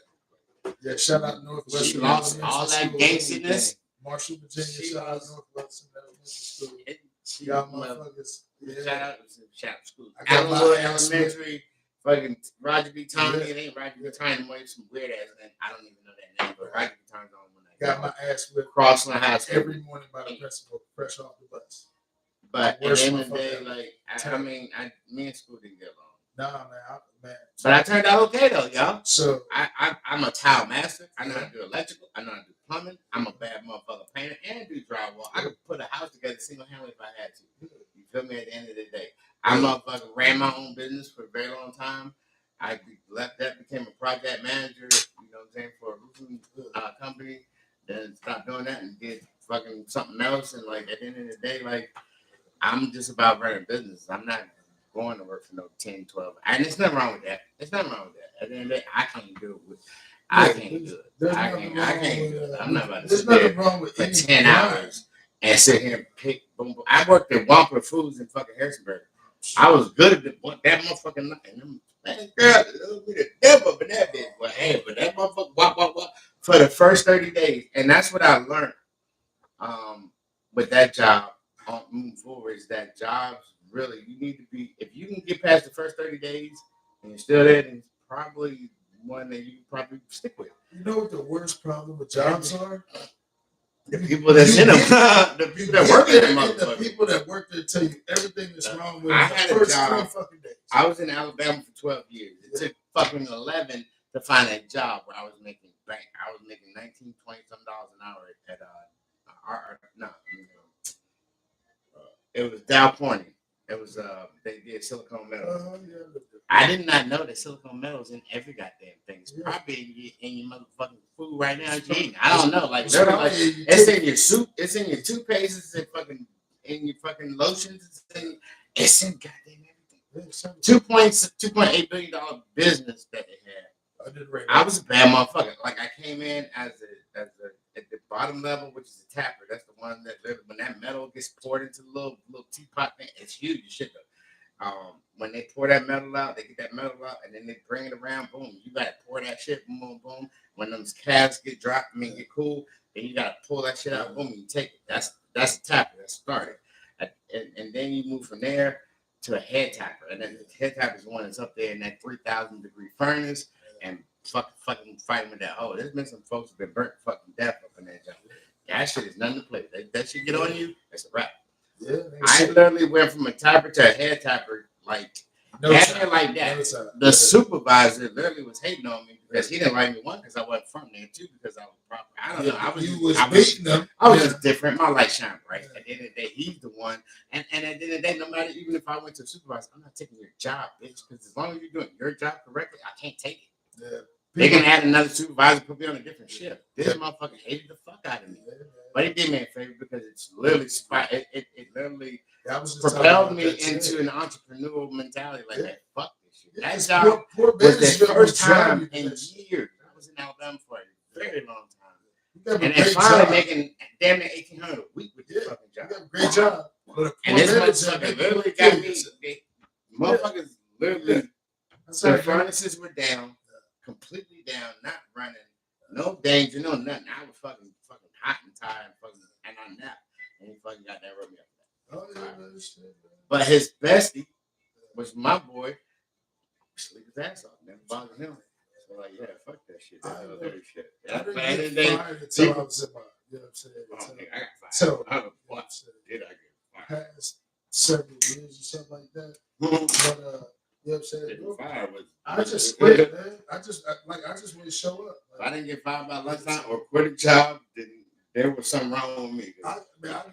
Yeah, shout out Northwestern. She lost all that gangsterness. Marshall, Virginia. Shout out Northwestern. Y'all motherfuckers. Shout out school. Allenwood Elementary. Fucking Roger B. Tommy. It ain't Roger B. Tommy anymore. It's some weird ass name. I don't even know that name, but Roger B. Tommy's on when I got my ass whipped crossing the house every morning by the principal, fresh off the bus. But at the end of the day, like me and school didn't get along. Nah, man. But I turned out okay though, y'all. So I'm a tile master. I know how to do electrical. I know how to do plumbing. I'm a bad motherfucker painter and do drywall. I could put a house together single handedly if I had to. You feel me? At the end of the day, I motherfucker ran my own business for a very long time. I left that, became a project manager. You know what I'm saying, for a roofing company. Then stopped doing that and did fucking something else. And like at the end of the day, like I'm just about running business. I'm not going to work for no 10, 12. And there's nothing wrong with that. At the end of the day, I can't do it. I can't do it. I can't do it. I'm not about to sit there for 10 hours and sit here and pick boom, boom. I worked at Whopper Foods in fucking Harrisonburg. I was good at that motherfucking nothing. Man, girl, it'll be the devil up in that bitch. But hey, but that motherfucker wop for the first 30 days. And that's what I learned with that job on moving forward is that jobs really, you need to be, if you can get past the first 30 days and you're still there, then it's probably one that you can probably stick with. You know what the worst problem with jobs are? The people that's in them. The people that work in them. The people that work there tell you everything that's wrong with I had the first a job. 3 fucking days. I was in Alabama for 12 years. It took fucking 11 to find a job where I was making bank. I was making $19, $20 some dollars an hour at it was Dow Corning. It was they did silicone metal. I did not know that silicone metal is in every goddamn thing. It's probably in your motherfucking food right now. I don't know. Like, it's in your soup. It's in your toothpaste. It's in your fucking lotions. It's in goddamn everything. $2.8 billion business that they had. I was a bad motherfucker. Like I came in as at the bottom level, which is a tapper. That's the one that when that metal gets poured into the little teapot thing, it's huge as shit though. When they pour that metal out, they get that metal out and then they bring it around. Boom, you gotta pour that shit. Boom, boom, boom. When those calves get dropped, get cool, then you gotta pull that shit out. Boom, you take it. That's a tapper. That started, and then you move from there to a head tapper, and then the head tapper is the one that's up there in that 3,000 degree furnace and fucking fighting with that. Oh, there's been some folks who've been burnt fucking death up in that job. That shit is nothing to play with. That shit get on you, it's a wrap. Yeah, I literally went from a tapper to a head tapper like that. The supervisor literally was hating on me because he didn't like me because I wasn't from there, two because I was proper. I don't know. I was just different. My light shine bright. At the end of the day, he's the one. And at the end of the day, no matter even if I went to a supervisor, I'm not taking your job, bitch. Because as long as you're doing your job correctly, I can't take it. Yeah. They can add another supervisor, put me on a different shift. This motherfucker hated the fuck out of me. But he did me a favor because it's literally it literally propelled me into an entrepreneurial mentality like that. Fuck this shit. That job was the first time in years. I was in Alabama for a very long time. And then finally making damn near $1,800 a week with this fucking job. You got a great job. And this motherfucker literally got me. Motherfuckers literally, the furnaces were down. Completely down, not running, no danger, no nothing. I was fucking hot and tired, and I napped, and he fucking got that rub me up. But his bestie was my boy. Sleep his ass off, never bothered him. So like, yeah, fuck that shit. That other shit. I didn't get fired until I was in my, you know what I'm saying? I got fired. So what did I get fired? Past several years or something like that. But You know what I'm saying? Getting fired was. I just quit, man. I just want to show up. If I didn't get fired by lunchtime or quit a job, then there was something wrong with me. I'll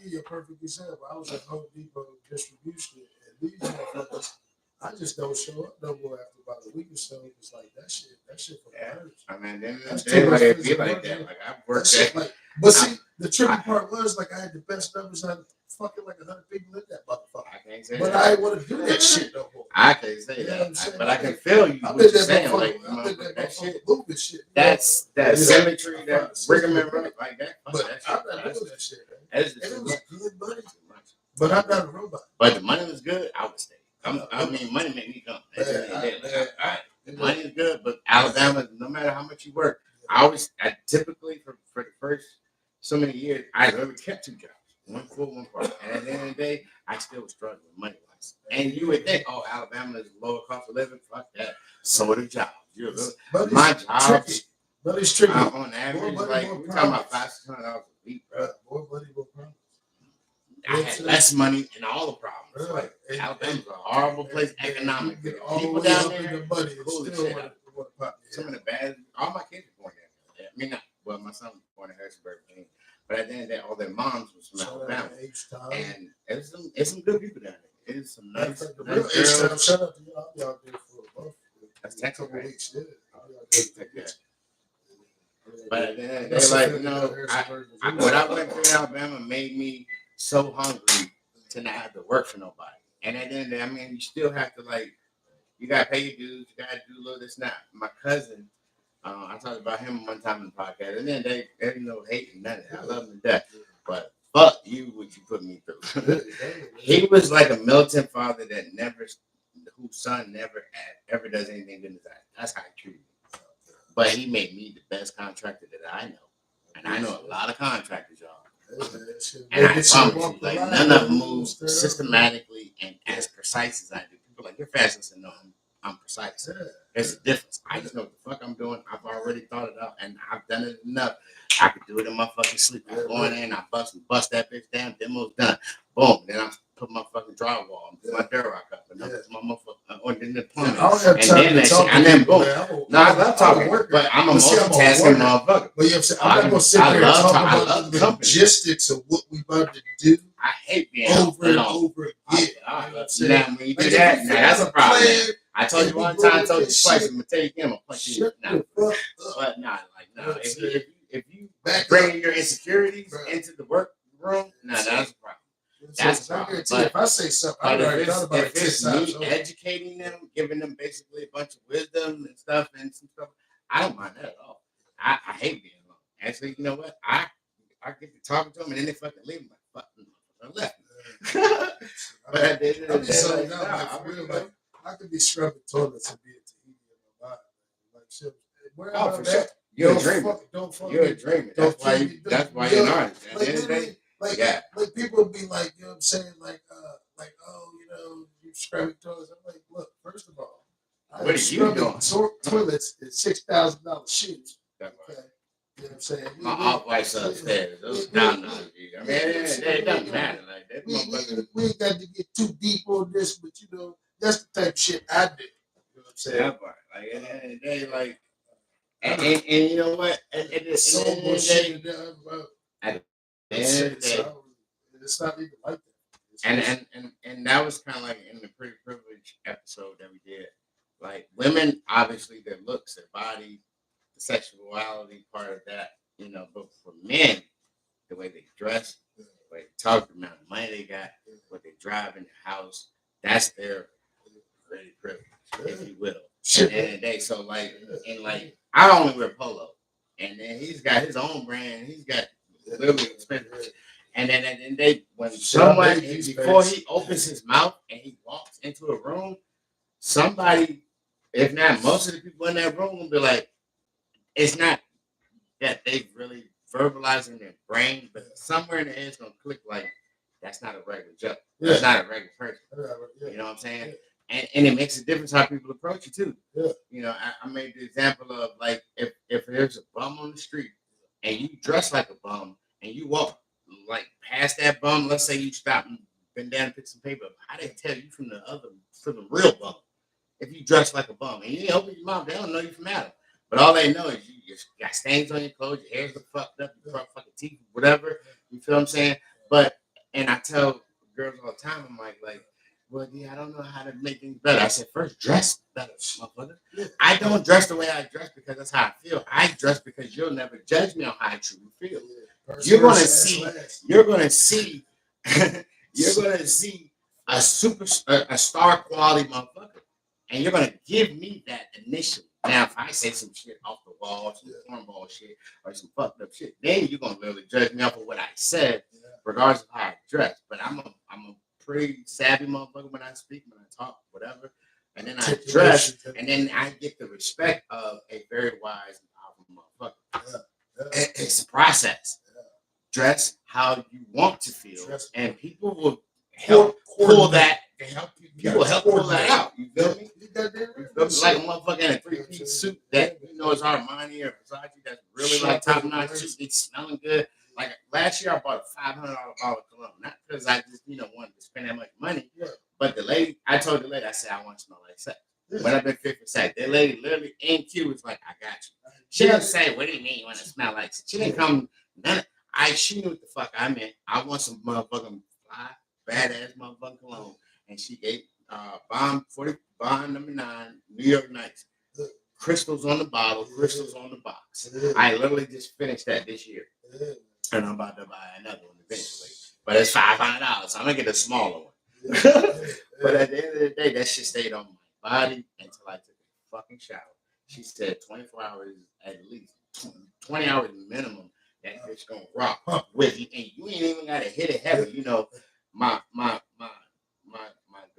give you a perfect example. I was at Home Depot distribution, and these motherfuckers, I just don't show up no more after about a week or so. It's like that shit for the nerves. I mean, then too much it be physical like work, that. man. Like I worked that. Like, but see, the tricky part was like I had the best numbers out of fucking like 100 people in that motherfucker. I can't say but that. I ain't want to do that shit no more. I can't say You know that. what I'm saying? But I can feel you. I've What been you're that saying, motherfucker. like I've been that that shit. moving shit. That's that symmetry, that rigmarole, like that. But that I'm not doing that shit, man. That's And it too was much. good money. But I'm not a robot. But the money was good. I would stay. I mean, money made me come. The money is good, but Alabama, no matter how much you work, I typically for the first so many years, I never kept 2 jobs, one full, one part. And at the end of the day, I still was struggling money wise. And you would think, oh, Alabama is lower cost of living. Fuck that. So are the jobs. My jobs, but it's tricky. On average, like we're talking about $500-$600 a week, bro. More money, more problems. I had less money and all the problems. Like Alabama's a horrible place economically. People down there, holy shit. Some of the bad. All my kids were born there. I mean, my son was born in Harrisburg, Virginia. But at the end of the day, all their moms was from Alabama. And it's some good people down there. It's some nice girls. Shout out to y'all. Y'all there for a month. That's Texas, right? Weeks, yeah. But at the end of the day, like, what I went through in Alabama made me so hungry to not have to work for nobody. And at the end of the day, I mean, you still have to, like, you got to pay your dues. You got to do a little this, that. My cousin, I talked about him one time in the podcast. And then there's no hate and nothing. I love him to death. But fuck you, what you put me through. He was like a militant father whose son never ever does anything good in his eyes. That's how he treated me. But he made me the best contractor that I know. And I know a lot of contractors, y'all. And I promise you, like, none of them move systematically and as precise as I do. People are like, you're fast. I said, no, I'm precise. There's a difference. I just know what the fuck I'm doing. I've already thought it out, and I've done it enough. I could do it in my fucking sleep. I go in there and I bust that bitch down. Demo's done. Boom. Then I put my fucking drywall, my Durock up, and I put my motherfucking or then the plumbing. And then that shit, and then boom. No, I love talking, but I'm a multitasking motherfucker. But you know what I'm saying? I'm not gonna sit there and talk about the logistics of what we about to do. I hate being over and over again. Now, when you do that, that's a problem. I told you one time, I told you twice, I'm gonna tell you again, I'm gonna punch you. But if you bring your insecurities into the work room, that's a problem. That's a problem. But if I say something, I already thought about it. If it's me educating them, giving them basically a bunch of wisdom and stuff, I don't mind that at all. I hate being alone. Actually, you know what? I get to talking to them and then they fucking leave me. Like, fuck, I left. But at the end of the day, I could be scrubbing toilets and be a Tahiti in my body. Like shit. For sure. You're a dreamer. You're a dreamer. That's why you're an artist. At the end of the day, like people be like, you know what I'm saying? Like, oh, you know, you scrubbing toilets. I'm like, look, first of all, what are you doing? Toilets is $6,000 shoes. Okay. You know what I'm saying? My off-white's upstairs. Those down. I mean, it doesn't matter. Like that. We ain't got to get too deep on this, but you know, that's the type of shit I do. You know what I'm saying? That part. Like at the end of the day, like, and you know what? It's so bullshit. It's not even like that. And that was kind of like in the Pretty Privilege episode that we did. Like women, obviously, their looks, their body, the sexuality part of that, you know. But for men, the way they dress, the way they talk, the amount of money they got, what they drive in their house, that's their pretty privilege, if you will. At the end of the day, so like, and like, I only wear polo, and then he's got his own brand. He's got literally expensive. And then at the end of the day, when someone before he opens his mouth and he walks into a room, somebody, if not most of the people in that room, will be like, it's not that they really verbalize in their brain, but somewhere in their head it's gonna click like, that's not a regular joke. That's not a regular person. You know what I'm saying? And it makes a difference how people approach you too. You know, I made the example of like if there's a bum on the street and you dress like a bum and you walk like past that bum, let's say you stop and bend down and pick some paper up. I didn't tell you from the real bum. if you dress like a bum and you ain't open your mouth, they don't know you from Adam. But all they know is you got stains on your clothes, your hair's fucked up, you got fucking teeth, whatever. You feel what I'm saying? But and I tell girls all the time, I'm like, well, yeah, I don't know how to make things better. I said, first dress better, motherfucker. I don't dress the way I dress because that's how I feel. I dress because you'll never judge me on how I truly feel. You're gonna see. You're gonna see. You're gonna see a star quality motherfucker, and you're gonna give me that initially. Now, if I say some shit off the wall, some cornball shit, or some fucked up shit, then you're gonna really judge me off of what I said, regardless of how I dress. But I'm a pretty savvy motherfucker when I speak, when I talk, whatever. And then I dress, and then I get the respect of a very wise and powerful motherfucker. It's a process. Dress how you want to feel, and people will help pull that. They help you. People help pull that out. You feel me? Like a motherfucker in a 3-piece suit that you know is Armani or Versace that's really like top notch. It's smelling good. Like last year, I bought a $500 bottle of cologne, not because I just wanted to spend that much money, but the lady, I told the lady, I said I want to smell like sex. When I've been fit for sex, that lady literally in queue was like, I got you. She didn't say, what do you mean you want to smell like sex? She didn't come. She knew what the fuck I meant. I want some motherfucking fly, badass motherfucking cologne, and she gave Bond number 9, New York Nights. Crystals on the bottle, crystals on the box. I literally just finished that this year. And I'm about to buy another one eventually. But it's $500, so I'm gonna get a smaller one. But at the end of the day, that shit stayed on my body until I took a fucking shower. She said 24 hours at least, 20 hours minimum. That bitch gonna rock with you, and you ain't even gotta hit it heavy. You know, my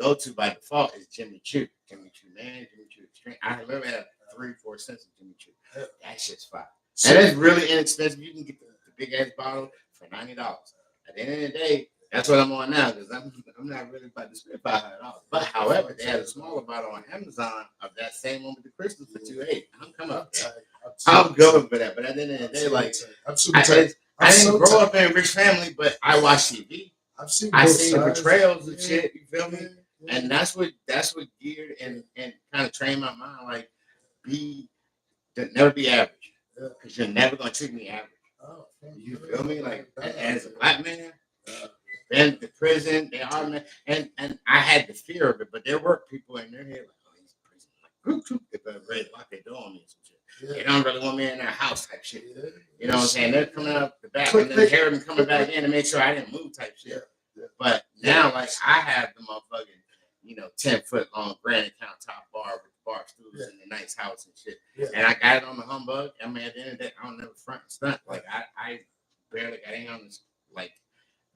go-to by default is Jimmy Choo. Jimmy Choo Man, Jimmy Choo Extreme. I literally have 3-4 cents of Jimmy Choo. That shit's fire. And it's really inexpensive. You can get the big ass bottle for $90. At the end of the day, that's what I'm on now because I'm not really about to spend $500. But however, they had a smaller bottle on Amazon of that same one with the crystals for $280. I'm coming up there. I'm going for that. But at the end of the day, like I didn't grow up in a rich family, but I watch TV. I seen the portrayals and shit. You feel me? And that's what geared and kind of trained my mind like never be average because you're never gonna treat me average. You feel me? Like as a black man, been to prison, they are man, and I had the fear of it, but there were people in their head like, oh, he's in prison, like, they better ready lock their door on me and some shit. They don't really want me in their house type shit. You know what I'm saying? They're coming out the back and then hearing them coming back in to make sure I didn't move type shit. But now, like I have the motherfucking 10-foot long granite countertop bar with bar stools in the nice house and shit. And I got it on the humbug. I mean, at the end of the day, I don't never front and stunt. Like I barely got in on this, like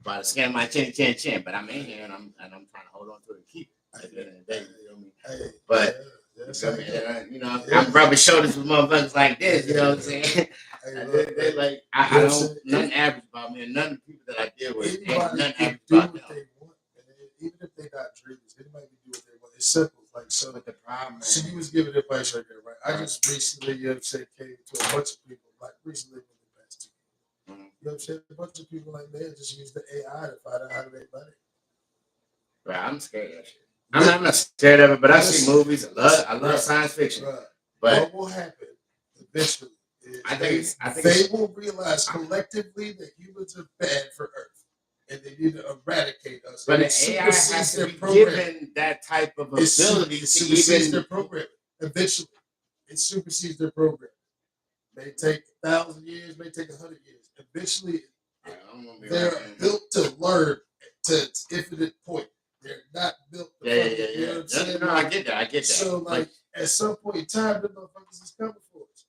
by the skin of my chin. But I'm in here and I'm trying to hold on to it and keep it. At the end of the day, you feel me? But I'm rubbing shoulders with motherfuckers like this. You know what I'm saying? They like I don't nothing average about me, and none of the people that I deal with ain't nothing average about them. Even if they're not dreamers, anybody can do what they want. It's simple. Like so, but the problem. So you was giving advice right there, right? I just recently, came to a bunch of people, like recently in the past 2 years. You know what I'm saying? A bunch of people like man just use the AI to find out how to make money. Right, I'm scared of that shit. I'm not scared of it, but I see movies. I love science fiction. But what will happen eventually is they will realize collectively that humans are bad for Earth. And they need to eradicate us. But the AI has to be given that type of ability it supersedes their program. Eventually, it supersedes their program. May take 1,000 years, may take 100 years. Eventually, they're built to learn to its infinite point. They're not built to You know what I'm saying? No, I get that. So, like, at some point in time, the motherfuckers is coming for us.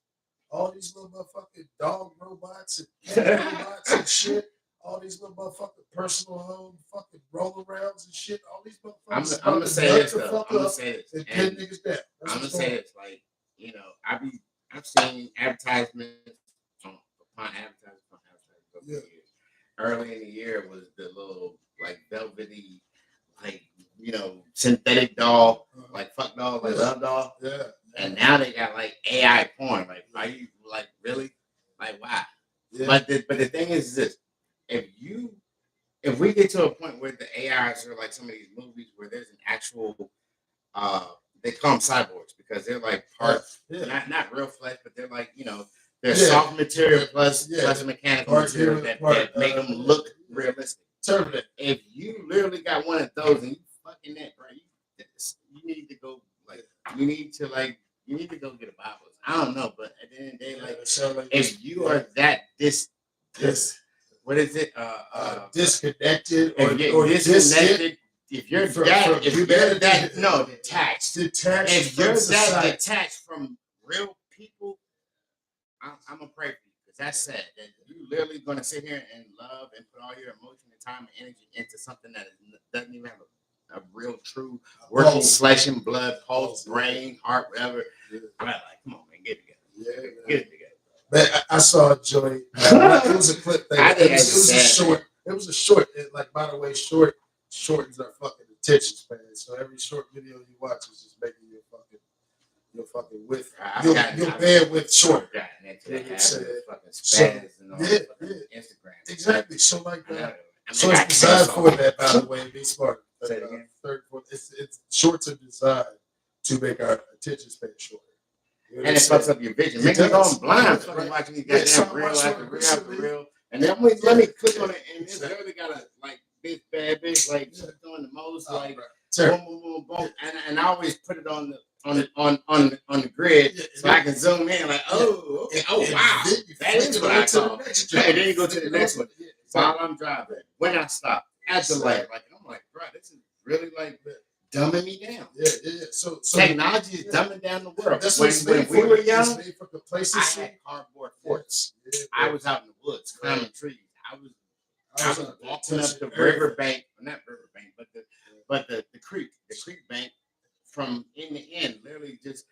All these little motherfucking dog robots and cat robots and shit. All these little motherfucking personal home fucking roll arounds and shit. All these motherfuckers. I'm gonna say this though. I'm gonna say this. And pin niggas down. I'm gonna say this. Like, I've seen advertisements upon advertisements for years. Early in the year was the little like velvety, like synthetic doll, like fuck doll, like love doll. Yeah. And now they got like AI porn. Like, are you like really? Like, why? Yeah. But the thing is this. If we get to a point where the AIs are like some of these movies where there's an actual they call them cyborgs because they're like part, not real flesh, but they're like, they're soft material plus mechanical material that make them look realistic. Terminator. If you literally got one of those and you fucking that, bro, you need to go you need to go get a Bible. I don't know, but at the end of the day, if you are that what is it? Disconnected or disconnected. If you're detached. If you're that detached from real people, I'm gonna pray for you because that's sad. That you literally gonna sit here and love and put all your emotion and time and energy into something that doesn't even have a real, true working flesh and blood, pulse, brain, heart, whatever. Right, come on, man, get it together. Get it together. Man, I saw a joint. It was a clip thing. It was a short. It was a short. By the way, shortens our fucking attention span. So every short video you watch is just making your fucking width. Your bandwidth short. Instagram. Exactly. So like that. So it's designed for that. By the way, be smart. It's shorts are designed to make our attention span shorter. And it fucks up your vision. Make me going blind watching these goddamn reel after reel after reel. And then let me click on it, and it's literally got a big bad bitch she's doing the most boom, boom, boom, boom. And I always put it on the grid so I can zoom in wow, that is what I call. And then you go to the next one while I'm driving. When I stop at the light, I'm like, bro, this is really dumbing me down. So technology is dumbing down the world. When we were young, I had cardboard forts. I was out in the woods climbing trees. I was walking up the riverbank, not riverbank, but the creek bank from end to end, literally just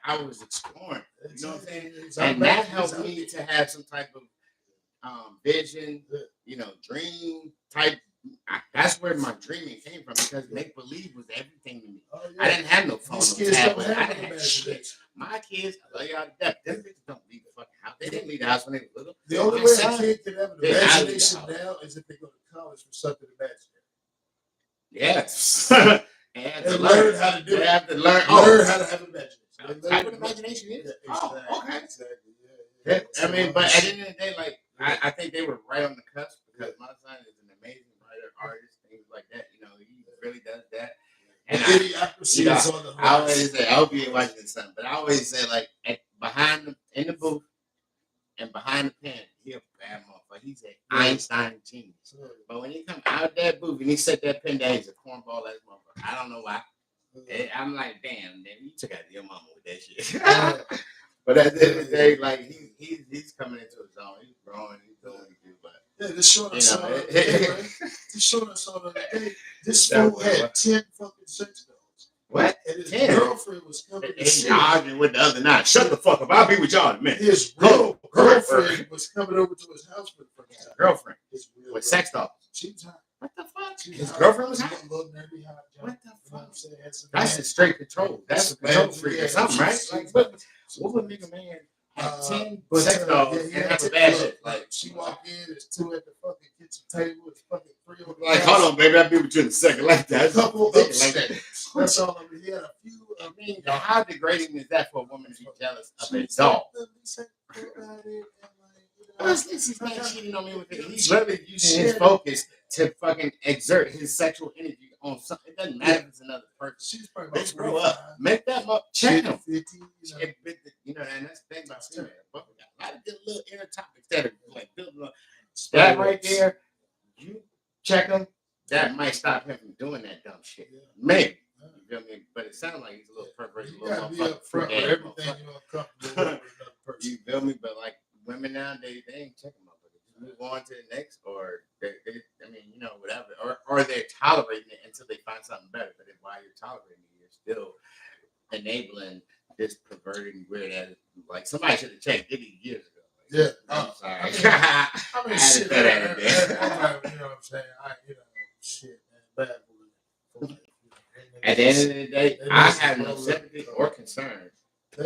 I was exploring. You know what I'm saying? And that helped me to have some type of vision, dream type. That's where my dreaming came from because make believe was everything to me. I didn't have no phone, no tablet. I didn't have shit. My kids, I love y'all to death. Them bitches don't leave the fucking house. They didn't leave the house when they were little. The only way a kid can have an imagination now is if they go to college for something imaginary. Yes. and learn how to do it. They have to learn how to have imagination. Type of imagination is. Okay. Yeah. I mean, but at the end of the day, I think they were right on the cusp because my son is an amazing writer, artist, things like that. He really does that. And I always say, I hope you ain't watching this son, but I always say in the booth and behind the pen, he a bad motherfucker. He's an Einstein genius. But when he come out that booth and he set that pen down, he's a cornball ass motherfucker. I don't know why. I'm like, damn, you took out your mama with that shit. But at the end of the day, he's coming into his own. He's growing. He's doing what he do. But this short I saw the other day. This fool had 10 fucking sex dolls. What? And his girlfriend was coming to see him. Arguing with the other night. Shut the fuck up. I'll be with y'all in a minute. His real girlfriend was coming over to his house for the first time. Girlfriend. With sex dolls. She was hot. What the fuck? His girlfriend was hot? What the fuck? That's a straight control. That's a control freak or something, right? What would make a man have 10 sex dolls and have a bad shit? She walked in, there's 2 at the fucking kitchen table, it's fucking 3 on the hold on, baby, I'll be with you in a second. Like that. A couple upstairs. That's all. He had a few. How degrading is that for a woman to be jealous of a doll? He's not cheating on me with it. He's literally using his focus to fucking exert his sexual energy on something. It doesn't matter if it's another person. She's probably Bitch, grow up. Make that up. Check him. 50, and that's the thing about female. But we got a lot of good little inner topics that are building up. That right there, you check him. That might stop him from doing that dumb shit. Maybe. You feel me? But it sounds like he's a little perverted. You gotta be up front with everything you're uncomfortable with another person. You feel me? But women nowadays, they ain't checking my butt. Just move on to the next, or whatever, or they're tolerating it until they find something better. But then while you're tolerating it, you're still enabling this perverting weird ass. Somebody should have checked Diddy years ago. I'm sorry. Shit. You know what I'm saying? Shit, man. Bad boy. At the end of the day, I have no sympathy or concern. I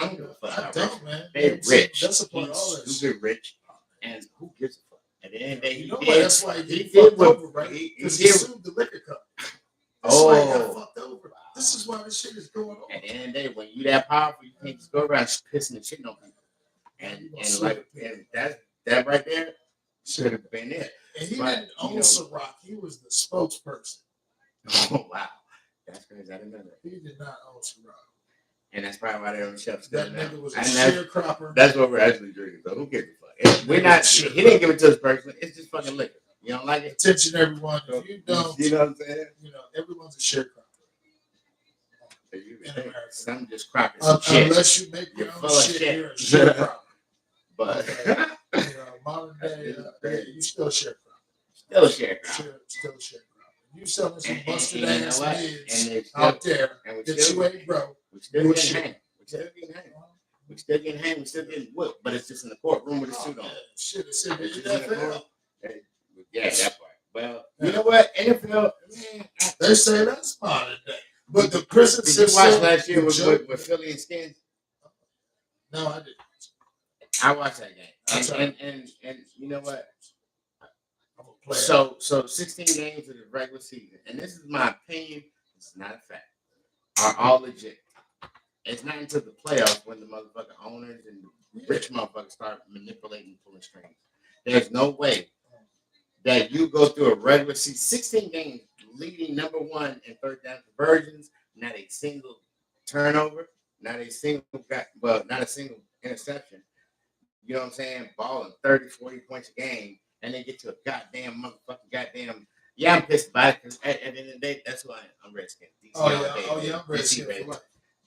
don't give a fuck. I don't, man. They're rich. That's a He's stupid rich, and who gives a fuck? At the end of the day, that's why he did fucked over, right? Because he sued the liquor company. That's why he got fucked over. This is why this shit is going on. At the end of the day, when you that powerful, you can't just go around pissing and shitting on people. And that right there should have been it. And he didn't own Ciroc. He was the spokesperson. Oh wow, that's crazy. I didn't know that. He did not own Ciroc. And that's probably why they're on the shelf. That nigga was a sharecropper. That's what we're actually drinking. So who gives a fuck? We're not. He didn't give it to us personally. It's just fucking liquor. You don't like it? Attention, everyone. If you don't, you know what I'm saying? You know, everyone's a sharecropper. Some just cropping some shit. Unless you make your own shit, you're a sharecropper. But you know, modern day, you still sharecropper. Still sharecropper. Still sharecropper. You selling some busted and ass mids out there that you ain't broke. We still getting hang. We still getting whipped, but it's just in the courtroom with a suit on. Shit, it's in the NFL. Yeah, that part. Well, you know what? NFL, man, they say that's modern day. But the prison system. Did you watch last year with Philly and Skins? No, I didn't. I watched that game. And you know what? I'm a player. So 16 games of the regular season, and this is my opinion, it's not a fact, are all legit. It's not until the playoffs when the motherfucking owners and rich motherfuckers start manipulating pulling strings. There's no way that you go through a regular season, 16 games, leading number one in third down conversions, not a single turnover, not a single interception. You know what I'm saying? Balling 30, 40 points a game, and they get to a goddamn. Yeah, I'm pissed about it because at the end of the day, that's why I'm Redskins. I'm Redskins.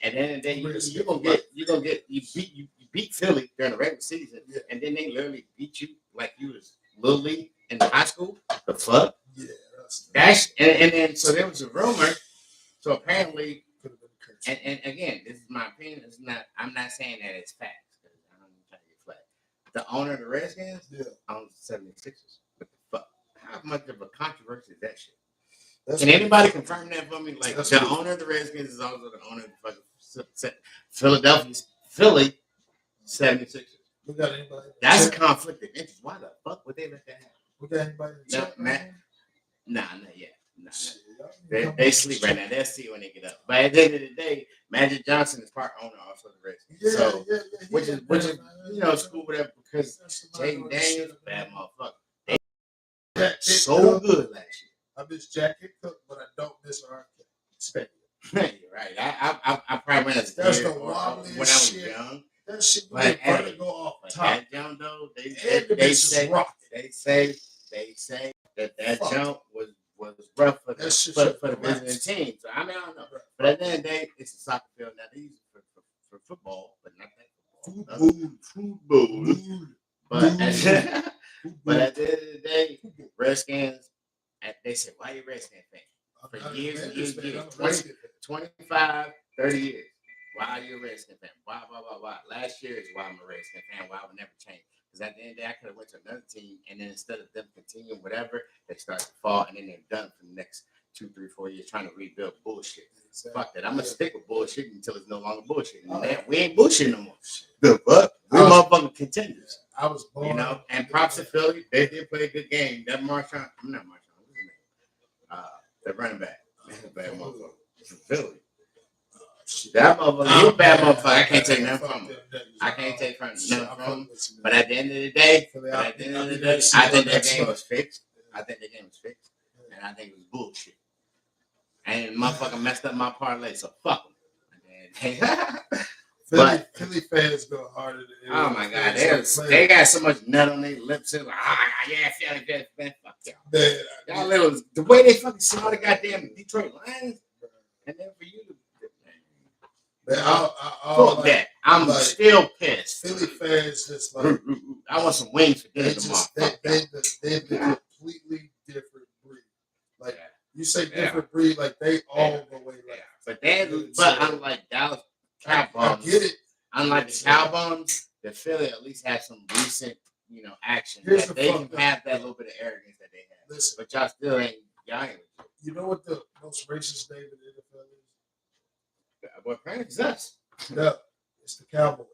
At the end of the day, you beat Philly during the regular season, and then they literally beat you like you was Little League in high school. The fuck? Yeah, and then so there was a rumor. So apparently, and again, this is my opinion. It's not. I'm not saying that it's facts. I don't try to get flat. The owner of the Redskins owns the 76ers. What the fuck? How much of a controversy is that shit? Can anybody confirm that for me? Like the owner of the Redskins is also the owner of the fucking Philly 76ers. We got anybody? That's a conflict of interest. Why the fuck would they let that happen? We got anybody? Nah, not yet. Nah. They sleep right now. They'll see when they get up. But at the end of the day, Magic Johnson is part owner also of the Redskins. Which is school whatever because Jaden Daniels, bad motherfucker. They so good last year. I miss Jackie Cook, but I don't miss R.K. You're right. I probably went as that's the when I was young. That shit But go off but top. that jump though, they say that jump was rough for the visiting team. So I mean I don't know. But at the end of the day, it's a soccer field. Now they use it for football, but not that football. But at the end of the day, Redskins. They said, why are you a Redskins fan? For years and years, 25, 30 years. Why are you a Redskins fan? Why? Last year is why I'm a Redskins fan. Why I would never change. Because at the end of the day, I could have went to another team, and then instead of them continuing whatever, they start to fall, and then they're done for the next 2, 3, 4 years trying to rebuild bullshit. Fuck that. I'm going to stick with bullshit until it's no longer bullshit. We ain't bullshit no more. The fuck? We motherfucking contenders. I was born. And props to Philly. They did play a good game. That Marshawn, I'm not Marshawn. The running back. Bad motherfucker. From Philly. That motherfucker, you a bad motherfucker. I can't take nothing from him. I can't take nothing from him. But at the end of the day, I think that game was fixed. And I think it was bullshit. And motherfucker messed up my parlay, so fuck him. Philly fans go harder than oh my god, they got so much nut on their lips. And like, Philly fan, fuck y'all. Y'all little the way they fucking saw the goddamn Detroit Lions, and then for you to fuck that. I'm like, still pissed. Philly fans just like I want some wings for dinner tomorrow. They're the completely different breed. Like you say different breed, like they all the way like. But unlike Dallas Cowboys, I get it. Unlike the Cowboys, the Philly at least have some recent, action. That they can have that little bit of arrogance that they have. Listen, but y'all still ain't. You know what the most racist name in the NFL is? Well, apparently it's us. No, it's the Cowboys.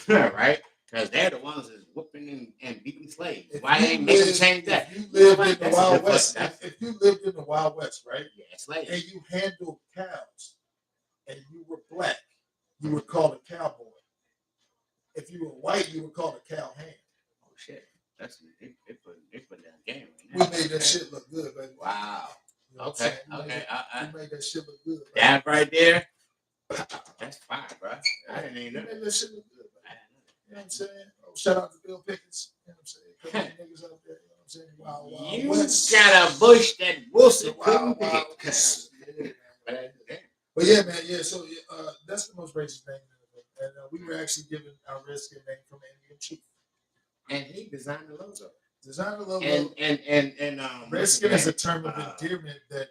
Right? Because they're the ones that's whooping and beating slaves. If Why you ain't make them lived- change that? If you lived in the That's a Wild good West, fuck- if you lived in the Wild West, right, Yeah, slaves. and you handled cows, and you were black, you were called a cowboy. If you were white, you were called a cowhand. Oh shit, that's it put down game. We made that shit look good, baby. Wow. You know what I'm Okay. saying? We made that shit look good. Baby. That right there. That's fine, bro. I didn't even know. We made that shit look good. Baby. You know what I'm saying? Oh, shout out to Bill Pickens. You know what I'm saying? A couple of niggas out there. You know what I'm saying? Wild You West. got a bush that Wilson Wild couldn't West. hit. But yeah, man. Yeah. So that's the most racist name. And we were actually given our Redskin name from an Indian chief. And he designed the logo. And Redskin is a term of endearment that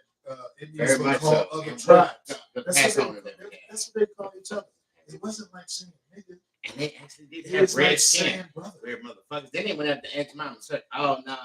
Indians very would much call so. other And tribes. the That's past what, owner that we had. that's what they call each other. It wasn't like saying nigga. And they actually did It have was red like skin. saying brother. Weird motherfuckers. Then they went up to Aunt Mom and said, "Oh no,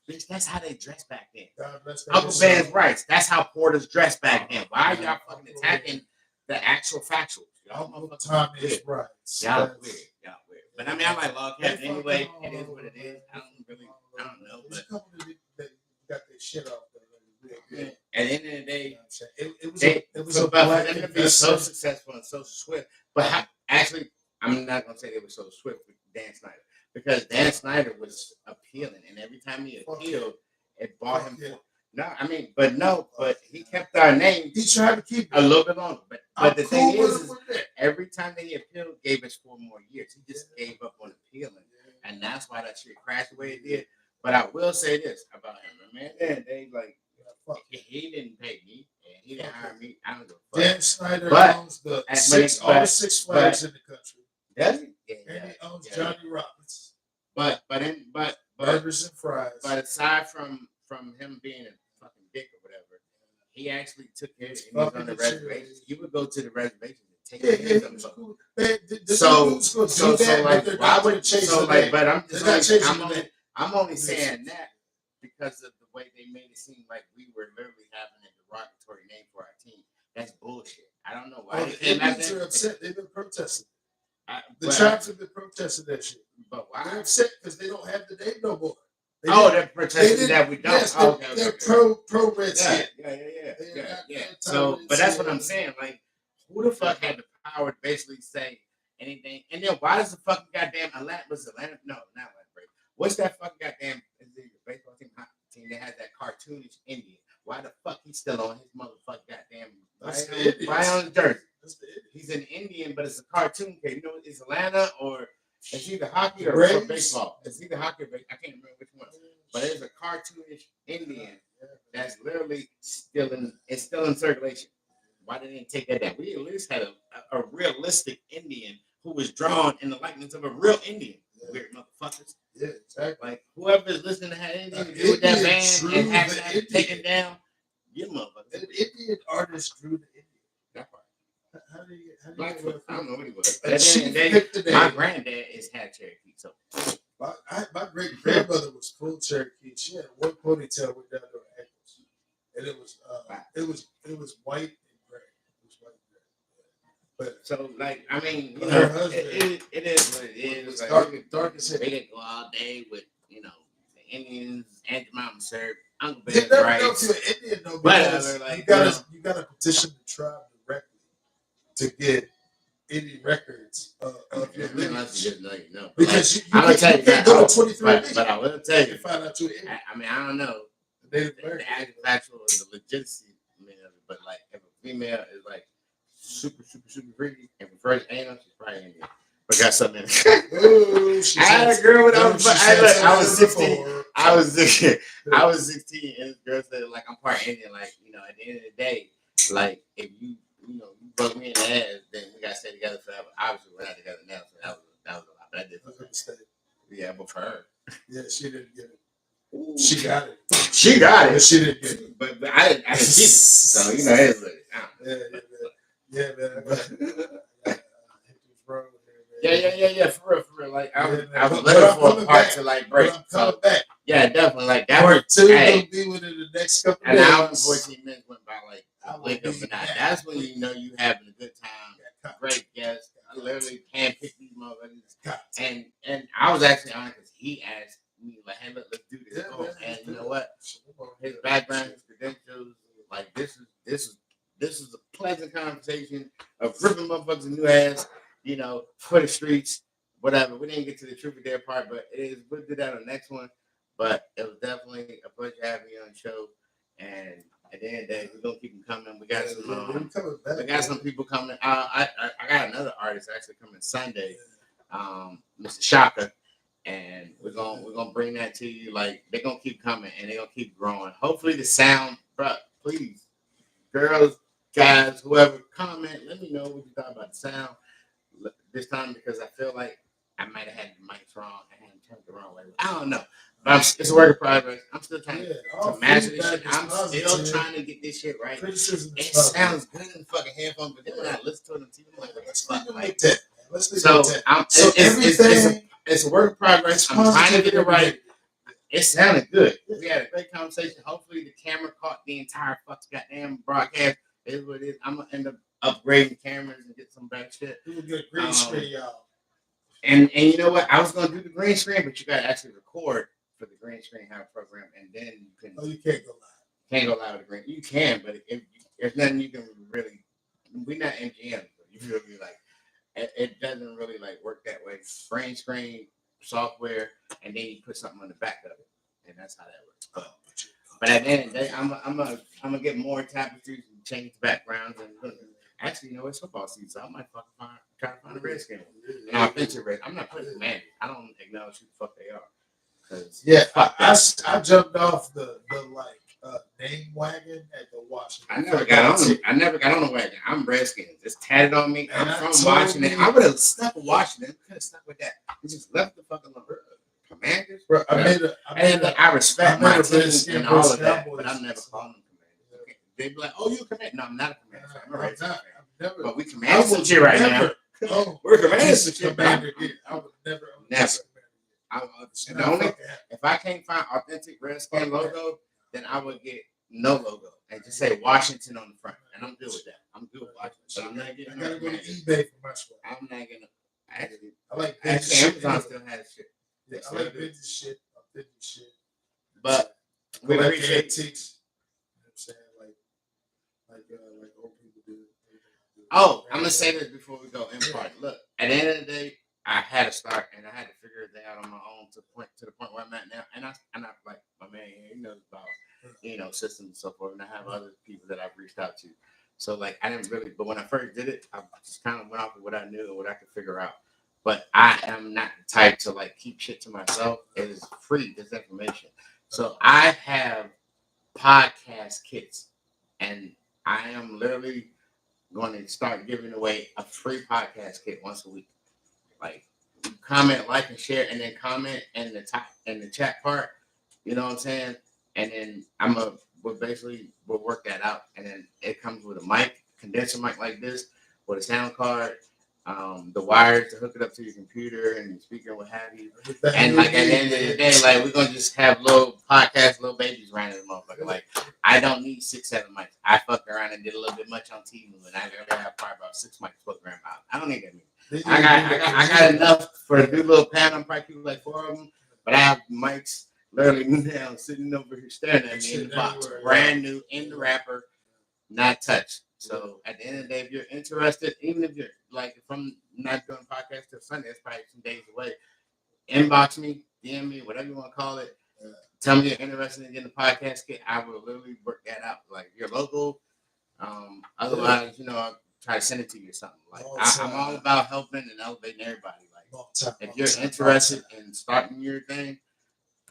bitch, that's how they dressed back then." God bless that. Uncle Ben's rights. That's how Porters dressed back then. Why are y'all fucking attacking the actual factuals? Y'all Uncle motherfuckers Tommy's weird. rights. Y'all That's- weird. Y'all weird. But I mean, I like log cabin anyway. It is what it is. I don't know. There's a But couple that got their shit off there. Real good. at the end of the day, You know what I'm saying? It was they, a for black them to be so investment. successful and so swift. But actually, I'm not gonna say they were so swift with Dan Snyder because Dan Snyder was appealing, and every time he appealed, it bought him. Yeah. But he kept our name He tried to keep a little bit longer. But the thing cool is with that. every time that he appealed, gave us 4 more years. He just gave up on appealing, and that's why that shit crashed the way it did. But I will say this about him, man. They like. He didn't pay me, and he didn't hire me. I don't give a fuck. Dan Snyder But- owns the but- all the Six Flags in the country, Does he? and he owns Johnny Robbins, But burgers and fries. But aside from him being a fucking dick or whatever, he actually took care of it. He was on the reservations. He would go to the reservations and take care of yeah, them. cool. But I'm They're not just changing like, the name. I'm only saying that because of the way they made it seem like we were literally having a derogatory name for our team. That's bullshit. I don't know why they The came out Indians there. are upset. They've been protesting. The But- tribes have been protesting that shit. But They're why? upset because they don't have the name no more. They Oh, didn't- they're protesting that we don't. Yes, Oh, they're okay. pro Red Yeah, Skin. yeah. So, but that's what I'm saying. Like, who the fuck had the power to basically say anything? And then why does the fucking goddamn Atlanta? Was Atlanta? No, not Atlanta. Break. What's that fucking goddamn baseball team? Team that has that cartoonish Indian. Why the fuck he's still on his motherfucking goddamn? Why on his jersey? He's an Indian, but it's a cartoon kid. You know, it's Atlanta or it's either hockey or baseball. It's either hockey or baseball. I can't remember which one. But it's a cartoonish Indian that's literally still in circulation. Why didn't they take that down? We at least had a realistic Indian who was drawn in the likeness of a real Indian. Weird motherfuckers. Yeah, exactly. Like whoever is listening to have anything to do with that band and having that taken down, you motherfuckers. An Indian artist drew the Indian. That part. How do you Blackfoot. I don't know what he was. And she Then picked the name. my granddad is half Cherokee, so My great grandmother was full Cherokee. She had one ponytail went down to her ankles, and it was white and gray. It was white and gray. But so like I mean, you her know, husband it is what it is. was Like, dark as hell. they could go all day with the Indians, Aunt Mom served, Uncle You Ben's never rights. go to an Indian though, Whatever, because like, you gotta petition the tribe directly to get any records of your lineage. Because you can't go to 23 but I will tell you, and find out you're Indian. I mean, I don't know Native the American. actual the legitimacy of it, but like if a female is like super freaky and prefers anal, she's probably Indian. But got something in it. Ooh, I had a girl when I was 16. I was 16, and this girl said, like, I'm part Indian. Like, at the end of the day, like, if you fuck me in the ass, then we gotta stay together forever. Obviously, we're not together now, so that was a lot. But I did. Yeah, but for her, yeah, she didn't get it. She got it. She got it. She didn't get it. But I didn't keep it. So it's what it is. Yeah, man. Yeah, for real. Like I was But looking I'm for a coming part back. to like break. I'm coming back. Yeah, definitely. Like that Part was 2 hey, will be within the next couple an days. hour and 14 minutes went by like I a will blink of be an eye. back. That's when you know you having a good time. Great guests. I literally handpicked these motherfuckers. was actually on it because he asked me, like, hey, look, let's do this. Yeah, Go. man, And you know do what? His background, his credentials, like this is a pleasant conversation of ripping motherfuckers a new ass, you know, for the streets, whatever. We didn't get to the truth of their part, but it is we'll do that on the next one. But it was definitely a pleasure having you on the show. And at the end of the day, we're gonna keep them coming. We got we got some people coming. I got another artist actually coming Sunday, Mr. Shaka, and we're gonna bring that to you. Like they're gonna keep coming and they're gonna keep growing. Hopefully the sound, bro. Please, girls, guys, whoever, comment. Let me know what you thought about the sound this time because I feel like I might have had the mics wrong. I had them turned the wrong way. I don't know. But it's a work in progress. I'm still trying to master this shit. I'm still trying to get this shit right. It sounds good in the fucking headphones, but then when I listen to it on TV, I'm like, let's leave it like that. It's a work in progress. I'm trying to get it right. It sounded good. We had a great conversation. Hopefully the camera caught the entire fucking goddamn broadcast. It is what it is. I'm gonna end up upgrading cameras and get some better shit. We will get green screen, y'all. And you know what? I was gonna do the green screen, but you gotta actually record for the green screen have a program, and then you can. Oh, you can't go live. Can't go live with the green. You can, but if there's nothing you can really. We're not MGM. So you really like. It doesn't really like work that way. Green screen software, and then you put something on the back of it, and that's how that works. But at the end of the day, I'm gonna get more tapestries and change backgrounds and. Actually, you know, it's football season, so I might fucking try to find a Redskin. And I'll venture red. I'm not putting Commanders. I don't acknowledge who the fuck they are. I jumped off the name wagon at the Washington. I never got on the wagon. I'm Redskins. It's tatted on me. I'm from Washington. I would have stuck with Washington. Could have stuck with that. I just left the fucking Commanders. Bro, I respect my team and all of that, but I'm never calling them Commanders. They'd be like, "Oh, you a Commander?" No, I'm not a Commander. I'm a Redskins. But we command some shit right now. We're commanding some shit. I would never. If I can't find authentic Redskin logo, then I would get no logo and just say Washington on the front, and I'm good with that. I'm good with Washington. But I'm not getting. I gotta go to eBay for my sweat. I'm not getting. I like vintage shit. Amazon still has shit. Yeah, I like vintage shit. Vintage shit. But we appreciate antiques. You know what I'm saying? Like old people do. Oh, I'm gonna say this before we go in part. Look, at the end of the day, I had to start and I had to figure it out on my own to the point where I'm at now. And I like my man here, he knows about systems and so forth. And I have other people that I've reached out to. So like I didn't really, but when I first did it, I just kind of went off of what I knew and what I could figure out. But I am not the type to like keep shit to myself. It is free, this information. So I have podcast kits, and I am literally going to start giving away a free podcast kit once a week. Like comment, like, and share, and then comment in the chat part. You know what I'm saying? And then we'll work that out. And then it comes with a mic, condenser mic like this, with a sound card, the wires to hook it up to your computer and your speaker and what have you. And like at the end of the day, like we're gonna just have little babies running the motherfucker. Like I don't need 6-7 mics. I fucked around and did a little bit much on TV, and I literally have probably about 6 mics fucked around out. I don't need that many. I got enough for a new little panel. I'm probably keeping like 4 of them, but I have mics literally down, sitting over here staring at me in the box, brand new in the wrapper, not touched. So at the end of the day, if you're interested, even if you're like, if I'm not doing podcast till Sunday, it's probably some days away. Inbox me, DM me, whatever you want to call it. Tell me you're interested in getting a podcast kit. I will literally work that out. Like if you're local, otherwise, I'll try to send it to you or something. Like I'm all about helping and elevating everybody. Like if you're interested in starting your thing,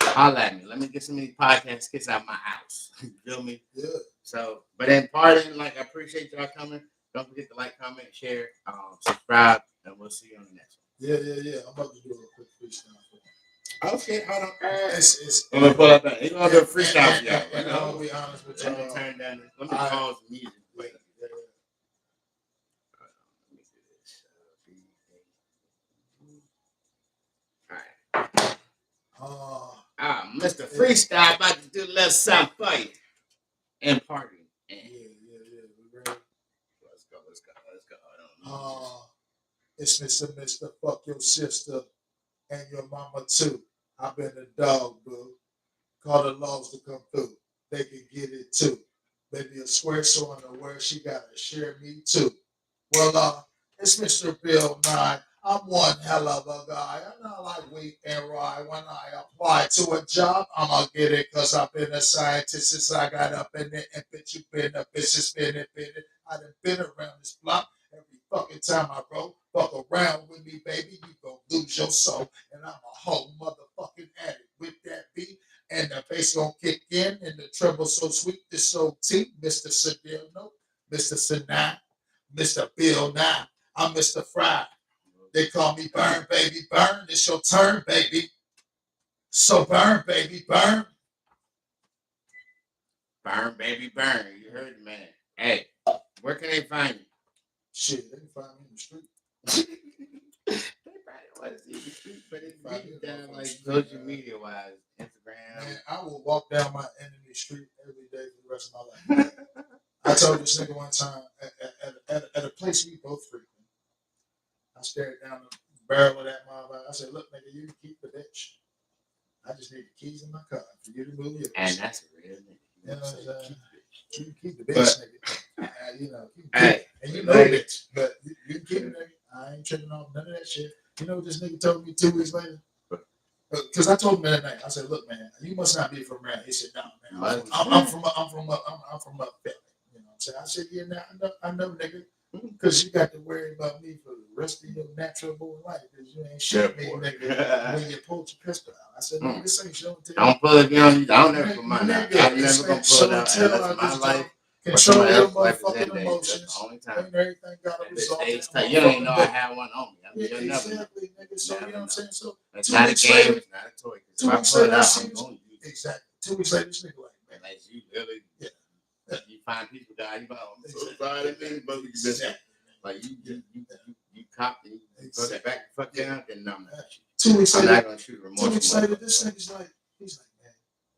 holla at me. Let me get some of these podcast kits out of my house. You feel me? Yeah. So, but in parting, like, I appreciate y'all coming. Don't forget to like, comment, share, subscribe, and we'll see you on the next one. Yeah. I'm about to do a quick freestyle for you. Oh, shit. Hold on. I'm going to pull up that. He's going to do a freestyle for y'all. And I'll be honest with y'all. Let me turn down. Let me pause the music. Wait. All right. Mr. Freestyle about to do a little something for you. And party. Yeah. We ready? Let's go. It's Mr. Fuck Your Sister and your mama too. I've been a dog, boo. Call the laws to come through. They can get it too. Maybe a square so in the word she gotta share me too. Well, it's Mr. Bill Nye. I'm one hell of a guy. I'm not like wheat and rye. When I apply to a job, I'ma get it because I've been a scientist since I got up in it. And bitch, you been a bitch, it's been it, been it. I done been around this block every fucking time I roll. Fuck around with me, baby, you gon' lose your soul. And I'm a whole motherfucking addict with that beat. And the bass gon' kick in, and the treble so sweet, this so deep. Mr. Sedano, Mr. Sinai, Mr. Bill Nye. I'm Mr. Fry. They call me Burn, baby, burn. It's your turn, baby. So burn, baby, burn. Burn, baby, burn. You heard the man. Hey, where can they find you? Shit, they can find me in the street. They probably want to see the street, but it's deep down like social media wise, Instagram. Man, I will walk down my enemy street every day for the rest of my life. I told this nigga one time at a place we both frequent. I stared down the barrel of that motherfucker. I said, "Look, nigga, you can keep the bitch. I just need the keys in my car for you to move yours." And that's a real nigga. You know what I'm saying? You can keep the bitch, nigga. You know, you can Hey, keep, and you know bitch, but you can keep it, nigga. I ain't tripping off none of that shit. You know what this nigga told me 2 weeks later? Because I told him that night. I said, "Look, man, you must not be from around." He said, "No, man, I'm from up Philly." You know what I'm saying? I said, "Yeah, now I know, nigga." Because you got to worry about me for the rest of your natural born life. Because you ain't shit me, nigga, when you pulled your pistol out. I said, "Nigga, this ain't show and tell." I don't pull it down. I don't never put mine out. Nigga, I'm never gonna pull it out unless my life or control somebody your else's life is motherfucking that day. That's emotions. the only time. And everything got to And resolve. it stays tight. You don't even know I have one on me. I mean, Yeah, you'll never know. exactly, nigga. So you know what I'm saying? So It's 2 not a weeks game. later, It's not a toy. 'Cause 2 if I weeks pull it later, I out, see I'm this. going to use it. Exactly. 2 weeks later, this nigga like, man, Unless you really, yeah. you find people die, you go, I'm so Exactly. sorry, man, but Exactly. like you cop and you put that back the fuck down, then no, I'm not shooting. 2 weeks I'm later, not gonna shoot a 2 weeks later, remorse. this nigga's like, he's like, man,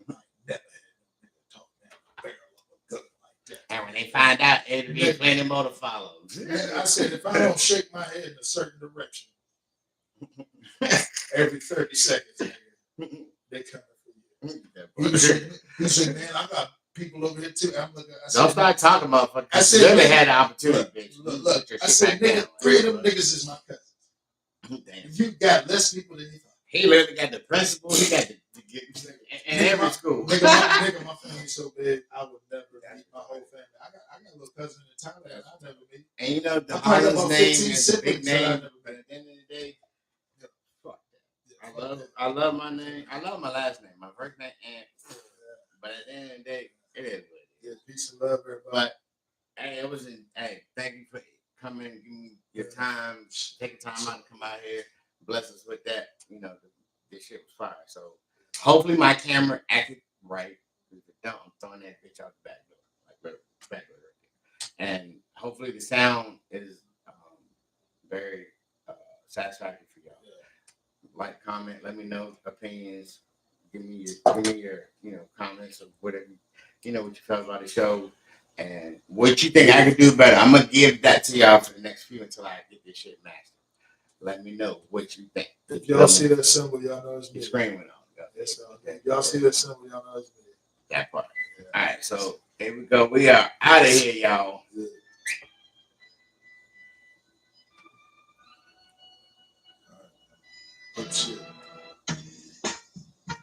I ain't never had a nigga talk down a barrel of a gun like that. And when they find out, it'll be plenty more to follow. Man, I said, if I don't shake my head in a certain direction every 30 seconds, nigga, they coming for you. He said, man, I got people over here too. I'm looking. I said, Don't start talking about fucking. I said, you really nigga, had the opportunity, bitch. Look, I said, nigga, 3 of them niggas is my cousins. Damn. You got less people than you thought. He literally got the principal. He got the in every school. Nigga, my family's so big, I would never meet my whole family. I got a little cousin in Thailand I never meet. And you know the I probably got hardest about name 15 is a big siblings that I name, never but at the end of the day, fuck that. Yeah, I love my name. I love my last name. My first name, and but at the end of the day, it is what it is. Yeah, peace and love, everybody. But hey, it was hey, thank you for coming, giving me your time, taking time out to come out here, bless us with that. You know, this shit was fire. So hopefully my camera acted right. If it don't, I'm throwing that bitch out the back door, like back door right there. And hopefully the sound is very satisfactory for y'all. Like, comment, let me know opinions. Give me your comments of whatever what you felt about the show and what you think I could do better. I'm gonna give that to y'all for the next few until I get this shit mastered. Let me know what you think. If y'all see that symbol, y'all know it's me. Your screen went on. Yes, okay. Y'all see that symbol, y'all know it's me. That part. Yeah. All right, so here we go. We are out of here, y'all. Yeah. All right. Good shit.